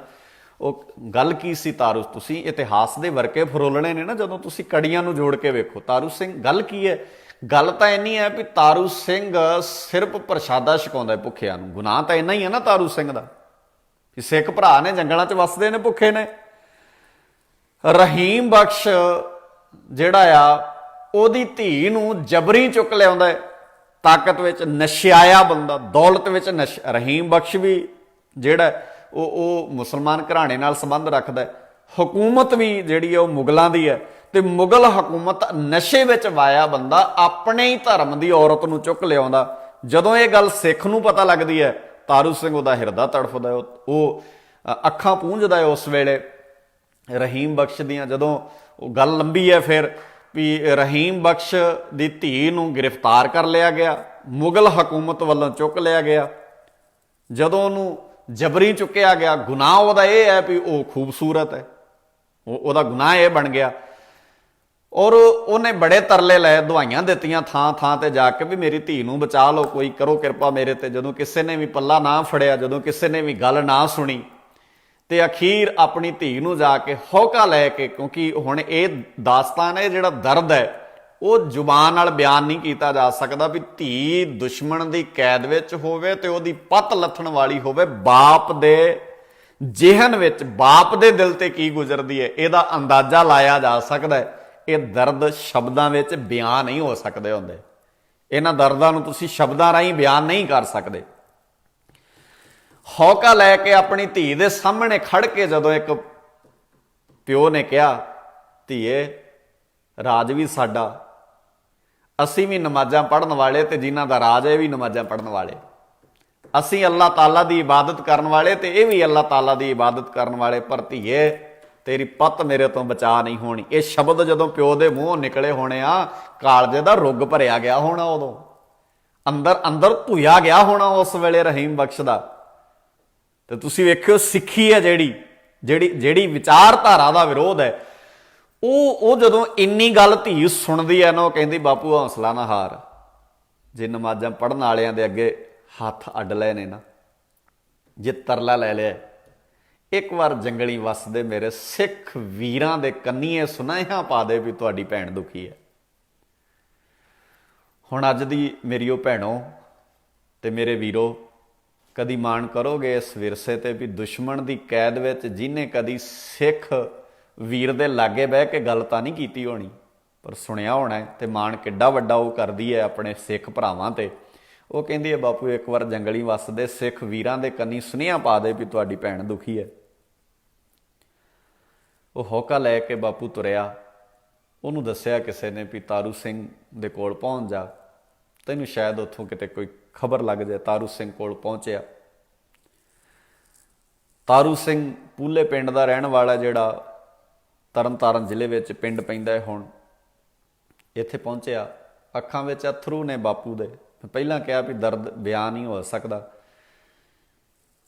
ਉਹ ਗੱਲ ਕੀ ਸੀ ਤਾਰੂ, ਤੁਸੀਂ ਇਤਿਹਾਸ ਦੇ ਵਰਕੇ ਫਰੋਲਣੇ ਨੇ ਨਾ ਜਦੋਂ ਤੁਸੀਂ ਕੜੀਆਂ ਨੂੰ ਜੋੜ ਕੇ ਵੇਖੋ। ਤਾਰੂ ਸਿੰਘ ਗੱਲ ਕੀ ਹੈ? ਗੱਲ ਤਾਂ ਇੰਨੀ ਹੈ ਵੀ ਤਾਰੂ ਸਿੰਘ ਸਿਰਫ ਪ੍ਰਸ਼ਾਦਾ ਛਕਾਉਂਦਾ ਭੁੱਖਿਆਂ ਨੂੰ। ਗੁਨਾਹ ਤਾਂ ਇੰਨਾ ਹੀ ਹੈ ਨਾ ਤਾਰੂ ਸਿੰਘ ਦਾ, ਕਿ ਸਿੱਖ ਭਰਾ ਨੇ ਜੰਗਲਾਂ 'ਚ ਵੱਸਦੇ ਨੇ, ਭੁੱਖੇ ਨੇ। ਰਹੀਮ ਬਖਸ਼ ਜਿਹੜਾ ਆ, ਉਹਦੀ ਧੀ ਨੂੰ ਜਬਰੀ ਚੁੱਕ ਲਿਆਉਂਦਾ, ਤਾਕਤ ਵਿੱਚ ਨਸ਼ਿਆਇਆ ਬੰਦਾ, ਦੌਲਤ ਵਿੱਚ ਰਹੀਮ ਬਖਸ਼ ਵੀ ਜਿਹੜਾ ਉਹ ਮੁਸਲਮਾਨ ਘਰਾਣੇ ਨਾਲ ਸੰਬੰਧ ਰੱਖਦਾ। ਹਕੂਮਤ ਵੀ ਜਿਹੜੀ ਹੈ ਉਹ ਮੁਗਲਾਂ ਦੀ ਹੈ, ਤੇ ਮੁਗਲ ਹਕੂਮਤ ਨਸ਼ੇ ਵਿੱਚ ਵਾਇਆ ਬੰਦਾ ਆਪਣੇ ਹੀ ਧਰਮ ਦੀ ਔਰਤ ਨੂੰ ਚੁੱਕ ਲਿਆਉਂਦਾ। ਜਦੋਂ ਇਹ ਗੱਲ ਸਿੱਖ ਨੂੰ ਪਤਾ ਲੱਗਦੀ ਹੈ, ਤਾਰੂ ਸਿੰਘ ਉਹਦਾ ਹਿਰਦਾ ਤੜਫਦਾ, ਉਹ ਅੱਖਾਂ ਪੂੰਝਦਾ ਉਸ ਵੇਲੇ ਰਹੀਮ ਬਖਸ਼ ਦੀਆਂ। ਜਦੋਂ ਉਹ ਗੱਲ ਲੰਬੀ ਹੈ ਫਿਰ ਵੀ ਰਹੀਮ ਬਖਸ਼ ਦੀ ਧੀ ਨੂੰ ਗ੍ਰਿਫਤਾਰ ਕਰ ਲਿਆ ਗਿਆ, ਮੁਗਲ ਹਕੂਮਤ ਵੱਲੋਂ ਚੁੱਕ ਲਿਆ ਗਿਆ। ਜਦੋਂ ਉਹਨੂੰ ਜਬਰੀ ਚੁੱਕਿਆ ਗਿਆ, ਗੁਨਾਹ ਉਹਦਾ ਇਹ ਹੈ ਵੀ ਉਹ ਖੂਬਸੂਰਤ ਹੈ, ਉਹਦਾ ਗੁਨਾਹ ਇਹ ਬਣ ਗਿਆ। ਔਰ ਉਹਨੇ ਬੜੇ ਤਰਲੇ ਲਏ, ਦਵਾਈਆਂ ਦਿੱਤੀਆਂ ਥਾਂ ਥਾਂ ਤੇ ਜਾ ਕੇ ਵੀ ਮੇਰੀ ਧੀ ਨੂੰ ਬਚਾ ਲਓ, ਕੋਈ ਕਰੋ ਕਿਰਪਾ ਮੇਰੇ ਤੇ। ਜਦੋਂ ਕਿਸੇ ਨੇ ਵੀ ਪੱਲਾ ਨਾ ਫੜਿਆ, ਜਦੋਂ ਕਿਸੇ ਨੇ ਵੀ ਗੱਲ ਨਾ ਸੁਣੀ, ਤੇ ਅਖੀਰ ਆਪਣੀ ਧੀ ਨੂੰ ਜਾ ਕੇ ਹੌਕਾ ਲੈ ਕੇ, ਕਿਉਂਕਿ ਹੁਣ ਇਹ ਦਾਸਤਾਨ ਹੈ, ਜਿਹੜਾ ਦਰਦ ਹੈ ਉਹ ਜ਼ੁਬਾਨ ਨਾਲ ਬਿਆਨ ਨਹੀਂ ਕੀਤਾ ਜਾ ਸਕਦਾ। ਵੀ ਧੀ ਦੁਸ਼ਮਣ ਦੀ ਕੈਦ ਵਿੱਚ ਹੋਵੇ ਤੇ ਉਹਦੀ ਪੱਤ ਲੱਥਣ ਵਾਲੀ ਹੋਵੇ, ਬਾਪ ਦੇ ਜਿਹਨ ਵਿੱਚ, ਬਾਪ ਦੇ ਦਿਲ ਤੇ ਕੀ ਗੁਜ਼ਰਦੀ ਹੈ, ਇਹਦਾ ਅੰਦਾਜ਼ਾ ਲਾਇਆ ਜਾ ਸਕਦਾ ਹੈ। ਇਹ ਦਰਦ ਸ਼ਬਦਾਂ ਵਿੱਚ ਬਿਆਨ ਨਹੀਂ ਹੋ ਸਕਦੇ ਹੁੰਦੇ। ਇਹਨਾਂ ਦਰਦਾਂ ਨੂੰ ਤੁਸੀਂ ਸ਼ਬਦਾਂ ਰਾਹੀਂ ਬਿਆਨ ਨਹੀਂ ਕਰ ਸਕਦੇ। ਹੌਕਾ ਲੈ ਕੇ ਆਪਣੀ ਧੀ ਦੇ ਸਾਹਮਣੇ ਖੜ ਕੇ ਜਦੋਂ ਇੱਕ ਪਿਓ ਨੇ ਕਿਹਾ, ਧੀਏ ਰਾਜ ਵੀ ਸਾਡਾ, ਅਸੀਂ ਵੀ ਨਮਾਜ਼ਾਂ ਪੜ੍ਹਨ ਵਾਲੇ, ਤੇ ਜਿਨ੍ਹਾਂ ਦਾ ਰਾਜ ਹੈ ਇਹ ਵੀ ਨਮਾਜ਼ਾਂ ਪੜ੍ਹਨ ਵਾਲੇ, ਅਸੀਂ ਅੱਲਾਹ ਤਾਲਾ ਦੀ ਇਬਾਦਤ ਕਰਨ ਵਾਲੇ ਤੇ ਇਹ ਵੀ ਅੱਲਾਹ ਤਾਲਾ ਦੀ ਇਬਾਦਤ ਕਰਨ ਵਾਲੇ, ਪਰ ਧੀਏ ਤੇਰੀ ਪੱਤ ਮੇਰੇ ਤੋਂ ਬਚਾ ਨਹੀਂ ਹੋਣੀ। ਇਹ ਸ਼ਬਦ ਜਦੋਂ ਪਿਓ ਦੇ ਮੂੰਹੋਂ ਨਿਕਲੇ ਹੋਣੇ ਆ, ਕਾਲਜੇ ਦਾ ਰੁੱਗ ਭਰਿਆ ਗਿਆ ਹੋਣਾ, ਉਦੋਂ ਅੰਦਰ ਅੰਦਰ ਧੁਇਆ ਗਿਆ ਹੋਣਾ ਉਸ ਵੇਲੇ ਰਹੀਮ ਬਖਸ਼ ਦਾ। ਤੇ ਤੁਸੀਂ ਵੇਖਿਓ ਸਿੱਖੀ ਹੈ ਜਿਹੜੀ ਵਿਚਾਰਧਾਰਾ ਦਾ ਵਿਰੋਧ ਹੈ, ਉਹ ਜਦੋਂ ਇੰਨੀ ਗੱਲ ਧੀ ਸੁਣਦੀ ਹੈ ਨਾ, ਉਹ ਕਹਿੰਦੀ ਬਾਪੂ ਹੌਸਲਾ ਨਾ ਹਾਰ। ਜੇ ਨਮਾਜ਼ਾਂ ਪੜ੍ਹਨ ਵਾਲਿਆਂ ਦੇ ਅੱਗੇ ਹੱਥ ਅੱਡ ਲਏ ਨੇ ਨਾ, ਜੇ ਤਰਲਾ ਲੈ ਲਿਆ, ਇੱਕ ਵਾਰ ਜੰਗਲੀ ਵਸਦੇ ਮੇਰੇ ਸਿੱਖ ਵੀਰਾਂ ਦੇ ਕੰਨੀਏ ਸੁਨੇਹਾ ਪਾ ਦੇ ਵੀ ਤੁਹਾਡੀ ਭੈਣ ਦੁਖੀ ਹੈ। ਹੁਣ ਅੱਜ ਦੀ ਮੇਰੀ ਉਹ ਭੈਣੋ ਤੇ ਮੇਰੇ ਵੀਰੋ, ਕਦੀ ਮਾਣ ਕਰੋਗੇ ਇਸ ਵਿਰਸੇ ਤੇ ਵੀ ਦੁਸ਼ਮਣ ਦੀ ਕੈਦ ਵਿੱਚ ਜਿਹਨੇ ਕਦੀ ਸਿੱਖ ਵੀਰ ਦੇ ਲਾਗੇ ਬਹਿ ਕੇ ਗੱਲ ਤਾਂ ਨਹੀਂ ਕੀਤੀ ਹੋਣੀ, ਪਰ ਸੁਣਿਆ ਹੋਣਾ। ਤੇ ਮਾਣ ਕਿੱਡਾ ਵੱਡਾ ਉਹ ਕਰਦੀ ਹੈ ਆਪਣੇ ਸਿੱਖ ਭਰਾਵਾਂ ਤੇ। ਉਹ ਕਹਿੰਦੀ ਹੈ ਬਾਪੂ ਇੱਕ ਵਾਰ ਜੰਗਲੀ ਵਸਦੇ ਸਿੱਖ ਵੀਰਾਂ ਦੇ ਕੰਨੀ ਸੁਨੇਹਾ ਪਾ ਦੇ ਵੀ ਤੁਹਾਡੀ ਭੈਣ ਦੁਖੀ ਹੈ। ਉਹ ਹੌਕਾ ਲੈ ਕੇ ਬਾਪੂ ਤੁਰਿਆ। ਉਹਨੂੰ ਦੱਸਿਆ ਕਿਸੇ ਨੇ ਵੀ ਤਾਰੂ ਸਿੰਘ ਦੇ ਕੋਲ ਪਹੁੰਚ ਜਾ, ਤੈਨੂੰ ਸ਼ਾਇਦ ਉੱਥੋਂ ਕਿਤੇ ਕੋਈ ਖਬਰ ਲੱਗ ਜਾਏ। ਤਾਰੂ ਸਿੰਘ ਕੋਲ ਪਹੁੰਚਿਆ। ਤਾਰੂ ਸਿੰਘ ਪੂਲੇ ਪਿੰਡ ਦਾ ਰਹਿਣ ਵਾਲਾ, ਜਿਹੜਾ ਤਰਨਤਾਰਨ ਜ਼ਿਲ੍ਹੇ ਵਿੱਚ ਪਿੰਡ ਪੈਂਦਾ ਹੈ ਹੁਣ। ਇੱਥੇ ਪਹੁੰਚਿਆ, ਅੱਖਾਂ ਵਿੱਚ ਅਥਰੂ ਨੇ ਬਾਪੂ ਦੇ। ਪਹਿਲਾਂ ਕਿਹਾ ਵੀ ਦਰਦ ਬਿਆਨ ਨਹੀਂ ਹੋ ਸਕਦਾ।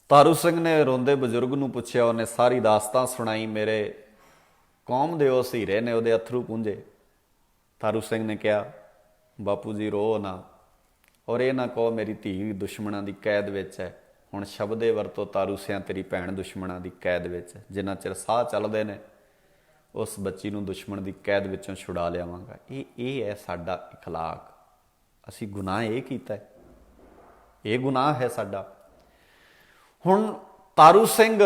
ਤਾਰੂ ਸਿੰਘ ਨੇ ਰੋਂਦੇ ਬਜ਼ੁਰਗ ਨੂੰ ਪੁੱਛਿਆ, ਉਹਨੇ ਸਾਰੀ ਦਾਸਤਾਨ ਸੁਣਾਈ। ਮੇਰੇ ਕੌਮ ਦੇ ਉਸ ਹੀਰੇ ਨੇ ਉਹਦੇ ਅਥਰੂ ਪੂੰਝੇ। ਤਾਰੂ ਸਿੰਘ ਨੇ ਕਿਹਾ ਬਾਪੂ ਜੀ ਰੋ ਨਾ, ਔਰ ਇਹ ਨਾ ਕਹੋ ਮੇਰੀ ਧੀ ਦੁਸ਼ਮਣਾਂ ਦੀ ਕੈਦ ਵਿੱਚ ਹੈ। ਹੁਣ ਸ਼ਬਦੇ ਵਰਤੋ ਤਾਰੂ ਸਿਆਂ, ਤੇਰੀ ਭੈਣ ਦੁਸ਼ਮਣਾਂ ਦੀ ਕੈਦ ਵਿੱਚ। ਜਿੰਨਾ ਚਿਰ ਸਾਹ ਚੱਲਦੇ ਨੇ ਉਸ ਬੱਚੀ ਨੂੰ ਦੁਸ਼ਮਣ ਦੀ ਕੈਦ ਵਿੱਚੋਂ ਛੁਡਾ ਲਿਆਵਾਂਗਾ। ਇਹ ਹੈ ਸਾਡਾ ਇਖਲਾਕ। ਅਸੀਂ ਗੁਨਾਹ ਇਹ ਕੀਤਾ ਹੈ, ਇਹ ਗੁਨਾਹ ਹੈ ਸਾਡਾ। ਹੁਣ ਤਾਰੂ ਸਿੰਘ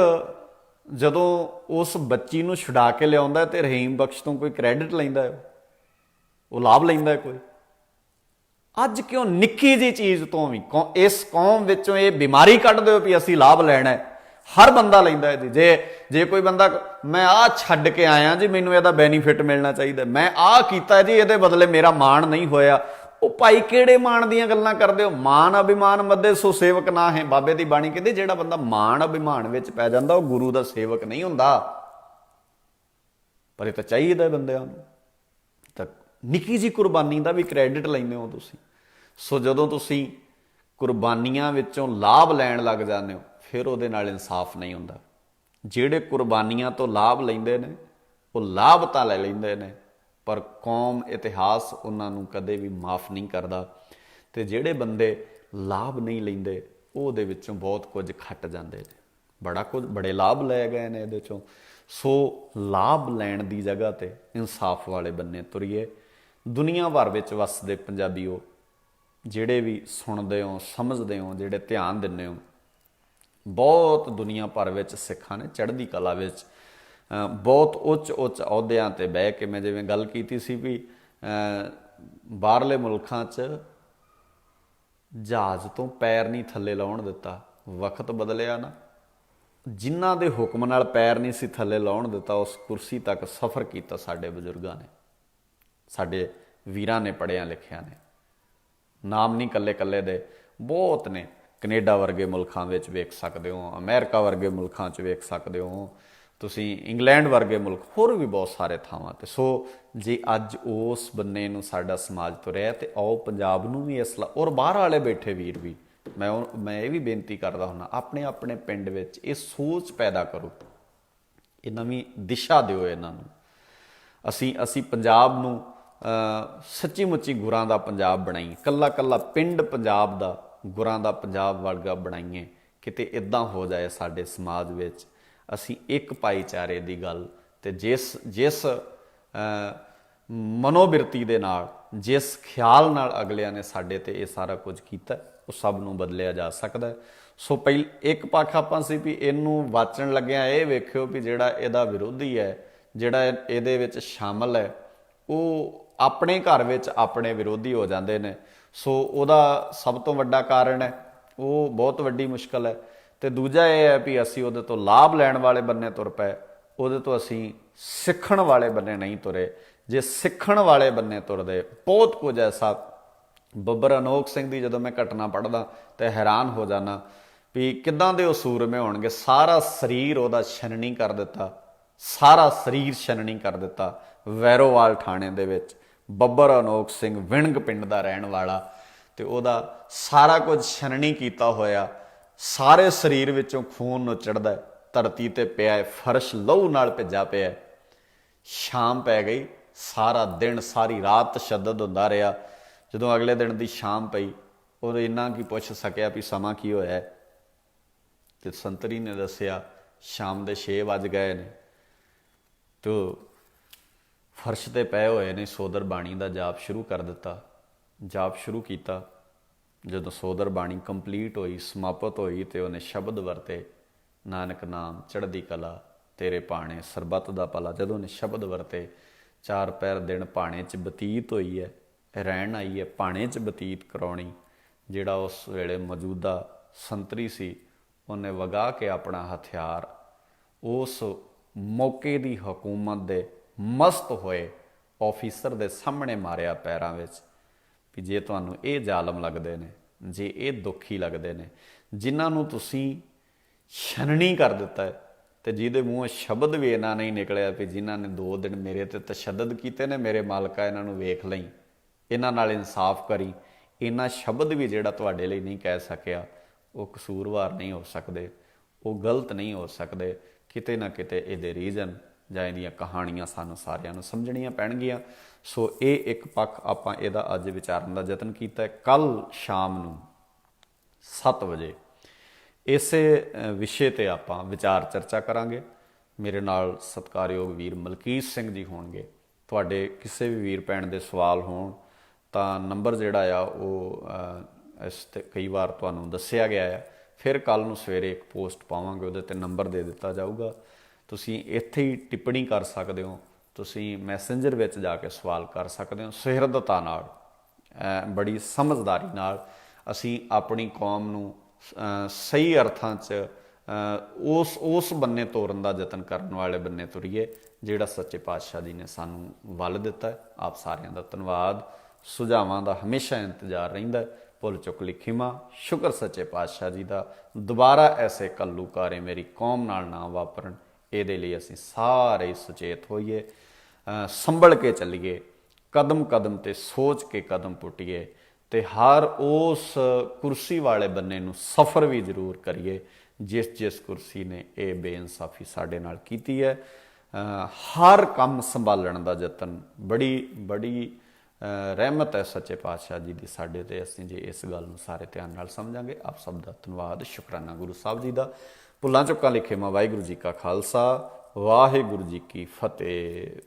ਜਦੋਂ ਉਸ ਬੱਚੀ ਨੂੰ ਛੁਡਾ ਕੇ ਲਿਆਉਂਦਾ ਤੇ ਰਹੀਮ ਬਖਸ਼ ਤੋਂ ਕੋਈ ਕ੍ਰੈਡਿਟ ਲੈਂਦਾ ਹੈ, ਉਹ ਲਾਭ ਲੈਂਦਾ ਹੈ ਕੋਈ? ਅੱਜ ਕਿਉਂ ਨਿੱਕੀ ਜਿਹੀ ਚੀਜ਼ ਤੋਂ ਵੀ ਇਸ ਕੌਮ ਵਿੱਚੋਂ ਇਹ ਬਿਮਾਰੀ ਕੱਢ ਦਿਓ ਵੀ ਅਸੀਂ ਲਾਭ ਲੈਣਾ ਹੈ? ਹਰ ਬੰਦਾ ਲੈਂਦਾ ਹੈ ਜੀ। ਜੇ ਕੋਈ ਬੰਦਾ ਮੈਂ ਆਹ ਛੱਡ ਕੇ ਆਇਆ ਜੀ, ਮੈਨੂੰ ਇਹਦਾ ਬੈਨੀਫਿਟ ਮਿਲਣਾ ਚਾਹੀਦਾ, ਮੈਂ ਆਹ ਕੀਤਾ ਜੀ ਇਹਦੇ ਬਦਲੇ ਮੇਰਾ ਮਾਣ ਨਹੀਂ ਹੋਇਆ, ਉਹ ਭਾਈ ਕਿਹੜੇ ਮਾਣ ਦੀਆਂ ਗੱਲਾਂ ਕਰਦੇ ਹੋ? ਮਾਣ ਅਭਿਮਾਨ ਮੱਦੇ ਸੋ ਸੇਵਕ ਨਾ ਹੈ। ਬਾਬੇ ਦੀ ਬਾਣੀ ਕਹਿੰਦੀ ਜਿਹੜਾ ਬੰਦਾ ਮਾਣ ਅਭਿਮਾਨ ਵਿੱਚ ਪੈ ਜਾਂਦਾ ਉਹ ਗੁਰੂ ਦਾ ਸੇਵਕ ਨਹੀਂ ਹੁੰਦਾ। ਪਰ ਇਹ ਤਾਂ ਚਾਹੀਦਾ ਬੰਦਿਆਂ ਨੂੰ। ਤਾਂ ਨਿੱਕੀ ਜਿਹੀ ਕੁਰਬਾਨੀ ਦਾ ਵੀ ਕ੍ਰੈਡਿਟ ਲੈਂਦੇ ਹੋ ਤੁਸੀਂ। ਸੋ ਜਦੋਂ ਤੁਸੀਂ ਕੁਰਬਾਨੀਆਂ ਵਿੱਚੋਂ ਲਾਭ ਲੈਣ ਲੱਗ ਜਾਂਦੇ ਹੋ ਫਿਰ ਉਹਦੇ ਨਾਲ ਇਨਸਾਫ ਨਹੀਂ ਹੁੰਦਾ। ਜਿਹੜੇ ਕੁਰਬਾਨੀਆਂ ਤੋਂ ਲਾਭ ਲੈਂਦੇ ਨੇ ਉਹ ਲਾਭ ਤਾਂ ਲੈ ਲੈਂਦੇ ਨੇ, ਪਰ ਕੌਮ ਇਤਿਹਾਸ ਉਹਨਾਂ ਨੂੰ ਕਦੇ ਵੀ ਮਾਫ ਨਹੀਂ ਕਰਦਾ। ਤੇ ਜਿਹੜੇ ਬੰਦੇ ਲਾਭ ਨਹੀਂ ਲੈਂਦੇ ਉਹ ਉਹਦੇ ਵਿੱਚੋਂ ਬਹੁਤ ਕੁਝ ਖੱਟ ਜਾਂਦੇ ਨੇ, ਬੜੇ ਲਾਭ ਲੈ ਗਏ ਨੇ ਇਹਦੇ ਚੋਂ। ਸੋ ਲਾਭ ਲੈਣ ਦੀ ਜਗ੍ਹਾ ਤੇ ਇਨਸਾਫ ਵਾਲੇ ਬੰਨੇ ਤੁਰੀਏ। ਦੁਨੀਆ ਭਰ ਵਿੱਚ ਵਸਦੇ ਪੰਜਾਬੀਓ, ਜਿਹੜੇ ਵੀ ਸੁਣਦੇ ਹੋ, ਸਮਝਦੇ ਹੋ, ਜਿਹੜੇ ਧਿਆਨ ਦਿੰਦੇ ਹੋ, ਬਹੁਤ ਦੁਨੀਆ ਭਰ ਵਿੱਚ ਸਿੱਖਾਂ ਨੇ ਚੜ੍ਹਦੀ ਕਲਾ ਵਿੱਚ ਬਹੁਤ ਉੱਚ ਅਹੁਦਿਆਂ ਤੇ ਬਹਿ ਕੇ, ਮੈਂ ਜਿਵੇਂ ਗੱਲ ਕੀਤੀ ਸੀ ਵੀ ਬਾਹਰਲੇ ਮੁਲਕਾਂ 'ਚ ਜਹਾਜ਼ ਤੋਂ ਪੈਰ ਨਹੀਂ ਥੱਲੇ ਲਾਉਣ ਦਿੱਤਾ। ਵਕਤ ਬਦਲਿਆ ਨਾ, ਜਿਨ੍ਹਾਂ ਦੇ ਹੁਕਮ ਨਾਲ ਪੈਰ ਨਹੀਂ ਸੀ ਥੱਲੇ ਲਾਉਣ ਦਿੱਤਾ ਉਸ ਕੁਰਸੀ ਤੱਕ ਸਫ਼ਰ ਕੀਤਾ ਸਾਡੇ ਬਜ਼ੁਰਗਾਂ ਨੇ, ਸਾਡੇ ਵੀਰਾਂ ਨੇ, ਪੜ੍ਹਿਆਂ ਲਿਖਿਆਂ ਨੇ। ਨਾਮ ਨਹੀਂ ਕੱਲੇ ਕੱਲੇ ਦੇ, ਬਹੁਤ ਨੇ। ਕੈਨੇਡਾ ਵਰਗੇ ਮੁਲਕਾਂ ਵਿੱਚ ਵੇਖ ਸਕਦੇ ਹੋ, ਅਮਰੀਕਾ ਵਰਗੇ ਮੁਲਕਾਂ 'ਚ ਵੇਖ ਸਕਦੇ ਹੋ ਤੁਸੀਂ, ਇੰਗਲੈਂਡ ਵਰਗੇ ਮੁਲਕ, ਹੋਰ ਵੀ ਬਹੁਤ ਸਾਰੇ ਥਾਵਾਂ 'ਤੇ। ਸੋ ਜੇ ਅੱਜ ਉਸ ਬੰਨੇ ਨੂੰ ਸਾਡਾ ਸਮਾਜ ਤੁਰਿਆ ਤੇ ਆਓ ਪੰਜਾਬ ਨੂੰ ਵੀ ਇਸ ਔਰ ਬਾਹਰ ਵਾਲੇ ਬੈਠੇ ਵੀਰ ਵੀ, ਮੈਂ ਇਹ ਵੀ ਬੇਨਤੀ ਕਰਦਾ ਹੁੰਦਾ, ਆਪਣੇ ਆਪਣੇ ਪਿੰਡ ਵਿੱਚ ਇਹ ਸੋਚ ਪੈਦਾ ਕਰੋ, ਇਹ ਨਵੀਂ ਦਿਸ਼ਾ ਦਿਓ ਇਹਨਾਂ ਨੂੰ। ਅਸੀਂ ਪੰਜਾਬ ਨੂੰ ਸੱਚੀ ਮੁੱਚੀ ਗੁਰਾਂ ਦਾ ਪੰਜਾਬ ਬਣਾਈਏ, ਕੱਲਾ ਕੱਲਾ ਪਿੰਡ ਪੰਜਾਬ ਦਾ ਗੁਰਾਂ ਦਾ ਪੰਜਾਬ ਵਰਗਾ ਬਣਾਈਏ। ਕਿਤੇ ਇੱਦਾਂ ਹੋ ਜਾਏ ਸਾਡੇ ਸਮਾਜ ਵਿੱਚ, ਅਸੀਂ ਇੱਕ ਭਾਈਚਾਰੇ ਦੀ ਗੱਲ ਤੇ ਜਿਸ ਮਨੋਬਿਰਤੀ ਦੇ ਨਾਲ, ਜਿਸ ਖਿਆਲ ਨਾਲ ਅਗਲਿਆਂ ਨੇ ਸਾਡੇ ਤੇ ਇਹ ਸਾਰਾ ਕੁਝ ਕੀਤਾ, ਉਹ ਸਭ ਨੂੰ ਬਦਲਿਆ ਜਾ ਸਕਦਾ। ਸੋ ਇੱਕ ਪੱਖ ਆਪਾਂ ਸੀ ਵੀ ਇਹਨੂੰ ਵਾਚਣ ਲੱਗਿਆ ਇਹ ਵੇਖਿਓ ਵੀ ਜਿਹੜਾ ਇਹਦਾ ਵਿਰੋਧੀ ਹੈ, ਜਿਹੜਾ ਇਹਦੇ ਵਿੱਚ ਸ਼ਾਮਲ ਹੈ, ਉਹ ਆਪਣੇ ਘਰ ਵਿੱਚ ਆਪਣੇ ਵਿਰੋਧੀ ਹੋ ਜਾਂਦੇ ਨੇ। ਸੋ ਉਹਦਾ ਸਭ ਤੋਂ ਵੱਡਾ ਕਾਰਨ ਹੈ, ਉਹ ਬਹੁਤ ਵੱਡੀ ਮੁਸ਼ਕਲ ਹੈ। ਤੇ ਦੂਜਾ ਇਹ ਹੈ ਵੀ ਅਸੀਂ ਉਹਦੇ ਤੋਂ ਲਾਭ ਲੈਣ ਵਾਲੇ ਬੰਨੇ ਤੁਰ ਪਏ, ਉਹਦੇ ਤੋਂ ਅਸੀਂ ਸਿੱਖਣ ਵਾਲੇ ਬੰਨੇ ਨਹੀਂ ਤੁਰੇ। ਜੇ ਸਿੱਖਣ ਵਾਲੇ ਬੰਨੇ ਤੁਰਦੇ, ਬਹੁਤ ਕੁਝ ਐਸਾ। ਬੱਬਰ ਅਨੋਖ ਸਿੰਘ ਦੀ ਜਦੋਂ ਮੈਂ ਘਟਨਾ ਪੜ੍ਹਦਾ ਤੇ ਹੈਰਾਨ ਹੋ ਜਾਣਾ ਵੀ ਕਿੱਦਾਂ ਦੇ ਉਹ ਸੂਰਮੇ ਹੋਣਗੇ। ਸਾਰਾ ਸਰੀਰ ਉਹਦਾ ਛਨਣੀ ਕਰ ਦਿੱਤਾ, ਸਾਰਾ ਸਰੀਰ ਛਨਣੀ ਕਰ ਦਿੱਤਾ। ਵੈਰੋਵਾਲ ਥਾਣੇ ਦੇ ਵਿੱਚ ਬੱਬਰ ਅਨੋਖ ਸਿੰਘ ਵਿਣਗ ਪਿੰਡ ਦਾ ਰਹਿਣ ਵਾਲਾ, ਤੇ ਉਹਦਾ ਸਾਰਾ ਕੁਝ ਛਨਣੀ ਕੀਤਾ ਹੋਇਆ, ਸਾਰੇ ਸਰੀਰ ਵਿੱਚੋਂ ਖੂਨ ਨੁਚੜਦਾ, ਧਰਤੀ ਤੇ ਪਿਆ, ਫਰਸ਼ ਲਹੂ ਨਾਲ ਭਿੱਜਾ ਪਿਆ। ਸ਼ਾਮ ਪੈ ਗਈ, ਸਾਰਾ ਦਿਨ ਸਾਰੀ ਰਾਤ ਤਸ਼ੱਦਦ ਹੁੰਦਾ ਰਿਹਾ। ਜਦੋਂ ਅਗਲੇ ਦਿਨ ਦੀ ਸ਼ਾਮ ਪਈ, ਉਹ ਇੰਨਾ ਕੀ ਪੁੱਛ ਸਕਿਆ ਵੀ ਸਮਾਂ ਕੀ ਹੋਇਆ, ਤੇ ਸੰਤਰੀ ਨੇ ਦੱਸਿਆ ਸ਼ਾਮ ਦੇ 6 ਵੱਜ ਗਏ ਨੇ ਤੇ ਫਰਸ਼ ਤੇ ਪਏ ਹੋਏ ਨੇ। ਸੋਦਰ ਬਾਣੀ ਦਾ ਜਾਪ ਸ਼ੁਰੂ ਕਰ ਦਿੱਤਾ, ਜਾਪ ਸ਼ੁਰੂ ਕੀਤਾ। ਜਦੋਂ ਸੋਦਰ ਬਾਣੀ ਕੰਪਲੀਟ ਹੋਈ, ਸਮਾਪਤ ਹੋਈ, ਤੇ ਉਹਨੇ ਸ਼ਬਦ ਵਰਤੇ, ਨਾਨਕ ਨਾਮ ਚੜ੍ਹਦੀ ਕਲਾ ਤੇਰੇ ਭਾਣੇ ਸਰਬੱਤ ਦਾ ਭਲਾ। ਜਦੋਂ ਉਹਨੇ ਸ਼ਬਦ ਵਰਤੇ, 4 ਪਹਿਰ ਦਿਨ ਭਾਣੇ 'ਚ ਬਤੀਤ ਹੋਈ ਹੈ, ਰਹਿਣ ਆਈ ਹੈ, ਭਾਣੇ 'ਚ ਬਤੀਤ ਕਰਾਉਣੀ। ਜਿਹੜਾ ਉਸ ਵੇਲੇ ਮੌਜੂਦਾ ਸੰਤਰੀ ਸੀ, ਉਹਨੇ ਵਗਾ ਕੇ ਆਪਣਾ ਹਥਿਆਰ ਉਸ ਮੌਕੇ ਦੀ ਹਕੂਮਤ ਦੇ ਮਸਤ ਹੋਏ ਆਫੀਸਰ ਦੇ ਸਾਹਮਣੇ ਮਾਰਿਆ ਪੈਰਾਂ ਵਿੱਚ ਵੀ ਜੇ ਤੁਹਾਨੂੰ ਇਹ ਜ਼ਾਲਮ ਲੱਗਦੇ ਨੇ, ਜੇ ਇਹ ਦੁਖੀ ਲੱਗਦੇ ਨੇ, ਜਿਨ੍ਹਾਂ ਨੂੰ ਤੁਸੀਂ ਛਨਣੀ ਕਰ ਦਿੱਤਾ ਹੈ, ਤੇ ਜਿਹਦੇ ਮੂੰਹੋਂ ਸ਼ਬਦ ਵੀ ਇਹਨਾਂ ਨਹੀਂ ਨਿਕਲਿਆ ਵੀ ਜਿਨ੍ਹਾਂ ਨੇ 2 ਦਿਨ ਮੇਰੇ ਤੇ ਤਸ਼ੱਦਦ ਕੀਤੇ ਨੇ, ਮੇਰੇ ਮਾਲਕਾ ਇਹਨਾਂ ਨੂੰ ਵੇਖ ਲਈ, ਇਹਨਾਂ ਨਾਲ ਇਨਸਾਫ ਕਰੀ, ਇਹਨਾਂ ਸ਼ਬਦ ਵੀ ਜਿਹੜਾ ਤੁਹਾਡੇ ਲਈ ਨਹੀਂ ਕਹਿ ਸਕਿਆ, ਉਹ ਕਸੂਰਵਾਰ ਨਹੀਂ ਹੋ ਸਕਦੇ, ਉਹ ਗਲਤ ਨਹੀਂ ਹੋ ਸਕਦੇ। ਕਿਤੇ ਨਾ ਕਿਤੇ ਇਹਦੇ ਰੀਜ਼ਨ ਜਾਂ ਇਹਦੀਆਂ ਕਹਾਣੀਆਂ ਸਾਨੂੰ ਸਾਰਿਆਂ ਨੂੰ ਸਮਝਣੀਆਂ ਪੈਣਗੀਆਂ। ਸੋ ਇਹ ਇੱਕ ਪੱਖ ਆਪਾਂ ਇਹਦਾ ਅੱਜ ਵਿਚਾਰਨ ਦਾ ਯਤਨ ਕੀਤਾ। ਕੱਲ੍ਹ ਸ਼ਾਮ ਨੂੰ 7 ਵਜੇ ਇਸੇ ਵਿਸ਼ੇ 'ਤੇ ਆਪਾਂ ਵਿਚਾਰ ਚਰਚਾ ਕਰਾਂਗੇ। ਮੇਰੇ ਨਾਲ ਸਤਿਕਾਰਯੋਗ ਵੀਰ ਮਲਕੀਤ ਸਿੰਘ ਜੀ ਹੋਣਗੇ। ਤੁਹਾਡੇ ਕਿਸੇ ਵੀ ਵੀਰ ਭੈਣ ਦੇ ਸਵਾਲ ਹੋਣ ਤਾਂ ਨੰਬਰ ਜਿਹੜਾ ਆ ਉਹ ਇਸ 'ਤੇ ਕਈ ਵਾਰ ਤੁਹਾਨੂੰ ਦੱਸਿਆ ਗਿਆ ਆ, ਫਿਰ ਕੱਲ ਨੂੰ ਸਵੇਰੇ ਇੱਕ ਪੋਸਟ ਪਾਵਾਂਗੇ, ਉਹਦੇ ਤੇ ਨੰਬਰ ਦੇ ਦਿੱਤਾ ਜਾਊਗਾ। ਤੁਸੀਂ ਇੱਥੇ ਹੀ ਟਿੱਪਣੀ ਕਰ ਸਕਦੇ ਹੋ, ਤੁਸੀਂ ਮੈਸੇਂਜਰ ਵਿੱਚ ਜਾ ਕੇ ਸਵਾਲ ਕਰ ਸਕਦੇ ਹੋ। ਸੁਹਿਰਦਤਾ ਨਾਲ, ਬੜੀ ਸਮਝਦਾਰੀ ਨਾਲ ਅਸੀਂ ਆਪਣੀ ਕੌਮ ਨੂੰ ਸਹੀ ਅਰਥਾਂ 'ਚ ਉਸ ਬੰਨੇ ਤੋਰਨ ਦਾ ਯਤਨ ਕਰਨ ਵਾਲੇ ਬੰਨੇ ਤੁਰੀਏ ਜਿਹੜਾ ਸੱਚੇ ਪਾਤਸ਼ਾਹ ਜੀ ਨੇ ਸਾਨੂੰ ਵੱਲ ਦਿੱਤਾ ਹੈ। ਆਪ ਸਾਰਿਆਂ ਦਾ ਧੰਨਵਾਦ। ਸੁਝਾਵਾਂ ਦਾ ਹਮੇਸ਼ਾ ਇੰਤਜ਼ਾਰ ਰਹਿੰਦਾ। ਭੁੱਲ ਚੁੱਕ ਲਿਖੀਮਾ। ਸ਼ੁਕਰ ਸੱਚੇ ਪਾਤਸ਼ਾਹ ਜੀ ਦਾ, ਦੁਬਾਰਾ ਐਸੇ ਘੱਲੂਕਾਰੇ ਮੇਰੀ ਕੌਮ ਨਾਲ ਨਾ ਵਾਪਰਨ। ਇਹਦੇ ਲਈ ਅਸੀਂ ਸਾਰੇ ਹੀ ਸੁਚੇਤ ਹੋਈਏ, ਸੰਭਲ ਕੇ ਚੱਲੀਏ, ਕਦਮ ਕਦਮ ਤੇ ਸੋਚ ਕੇ ਕਦਮ ਪੁੱਟੀਏ, ਤੇ ਹਰ ਉਸ ਕੁਰਸੀ ਵਾਲੇ ਬੰਨੇ ਨੂੰ ਸਫ਼ਰ ਵੀ ਜ਼ਰੂਰ ਕਰੀਏ ਜਿਸ ਕੁਰਸੀ ਨੇ ਇਹ ਬੇਇਨਸਾਫੀ ਸਾਡੇ ਨਾਲ ਕੀਤੀ ਹੈ। ਹਰ ਕੰਮ ਸੰਭਾਲਣ ਦਾ ਯਤਨ, ਬੜੀ ਰਹਿਮਤ ਹੈ ਸੱਚੇ ਪਾਤਸ਼ਾਹ ਜੀ ਦੀ ਸਾਡੇ ਤੇ, ਅਸੀਂ ਜੇ ਇਸ ਗੱਲ ਨੂੰ ਸਾਰੇ ਧਿਆਨ ਨਾਲ ਸਮਝਾਂਗੇ। ਆਪ ਸਭ ਦਾ ਧੰਨਵਾਦ। ਸ਼ੁਕਰਾਨਾ ਗੁਰੂ ਸਾਹਿਬ ਜੀ ਦਾ। ਭੁੱਲਾਂ ਚੁੱਕਾਂ ਲਿਖੇ ਵਾਹਿਗੁਰੂ ਜੀ ਕਾ ਖਾਲਸਾ, ਵਾਹਿਗੁਰੂ ਜੀ ਕੀ ਫਤਿਹ।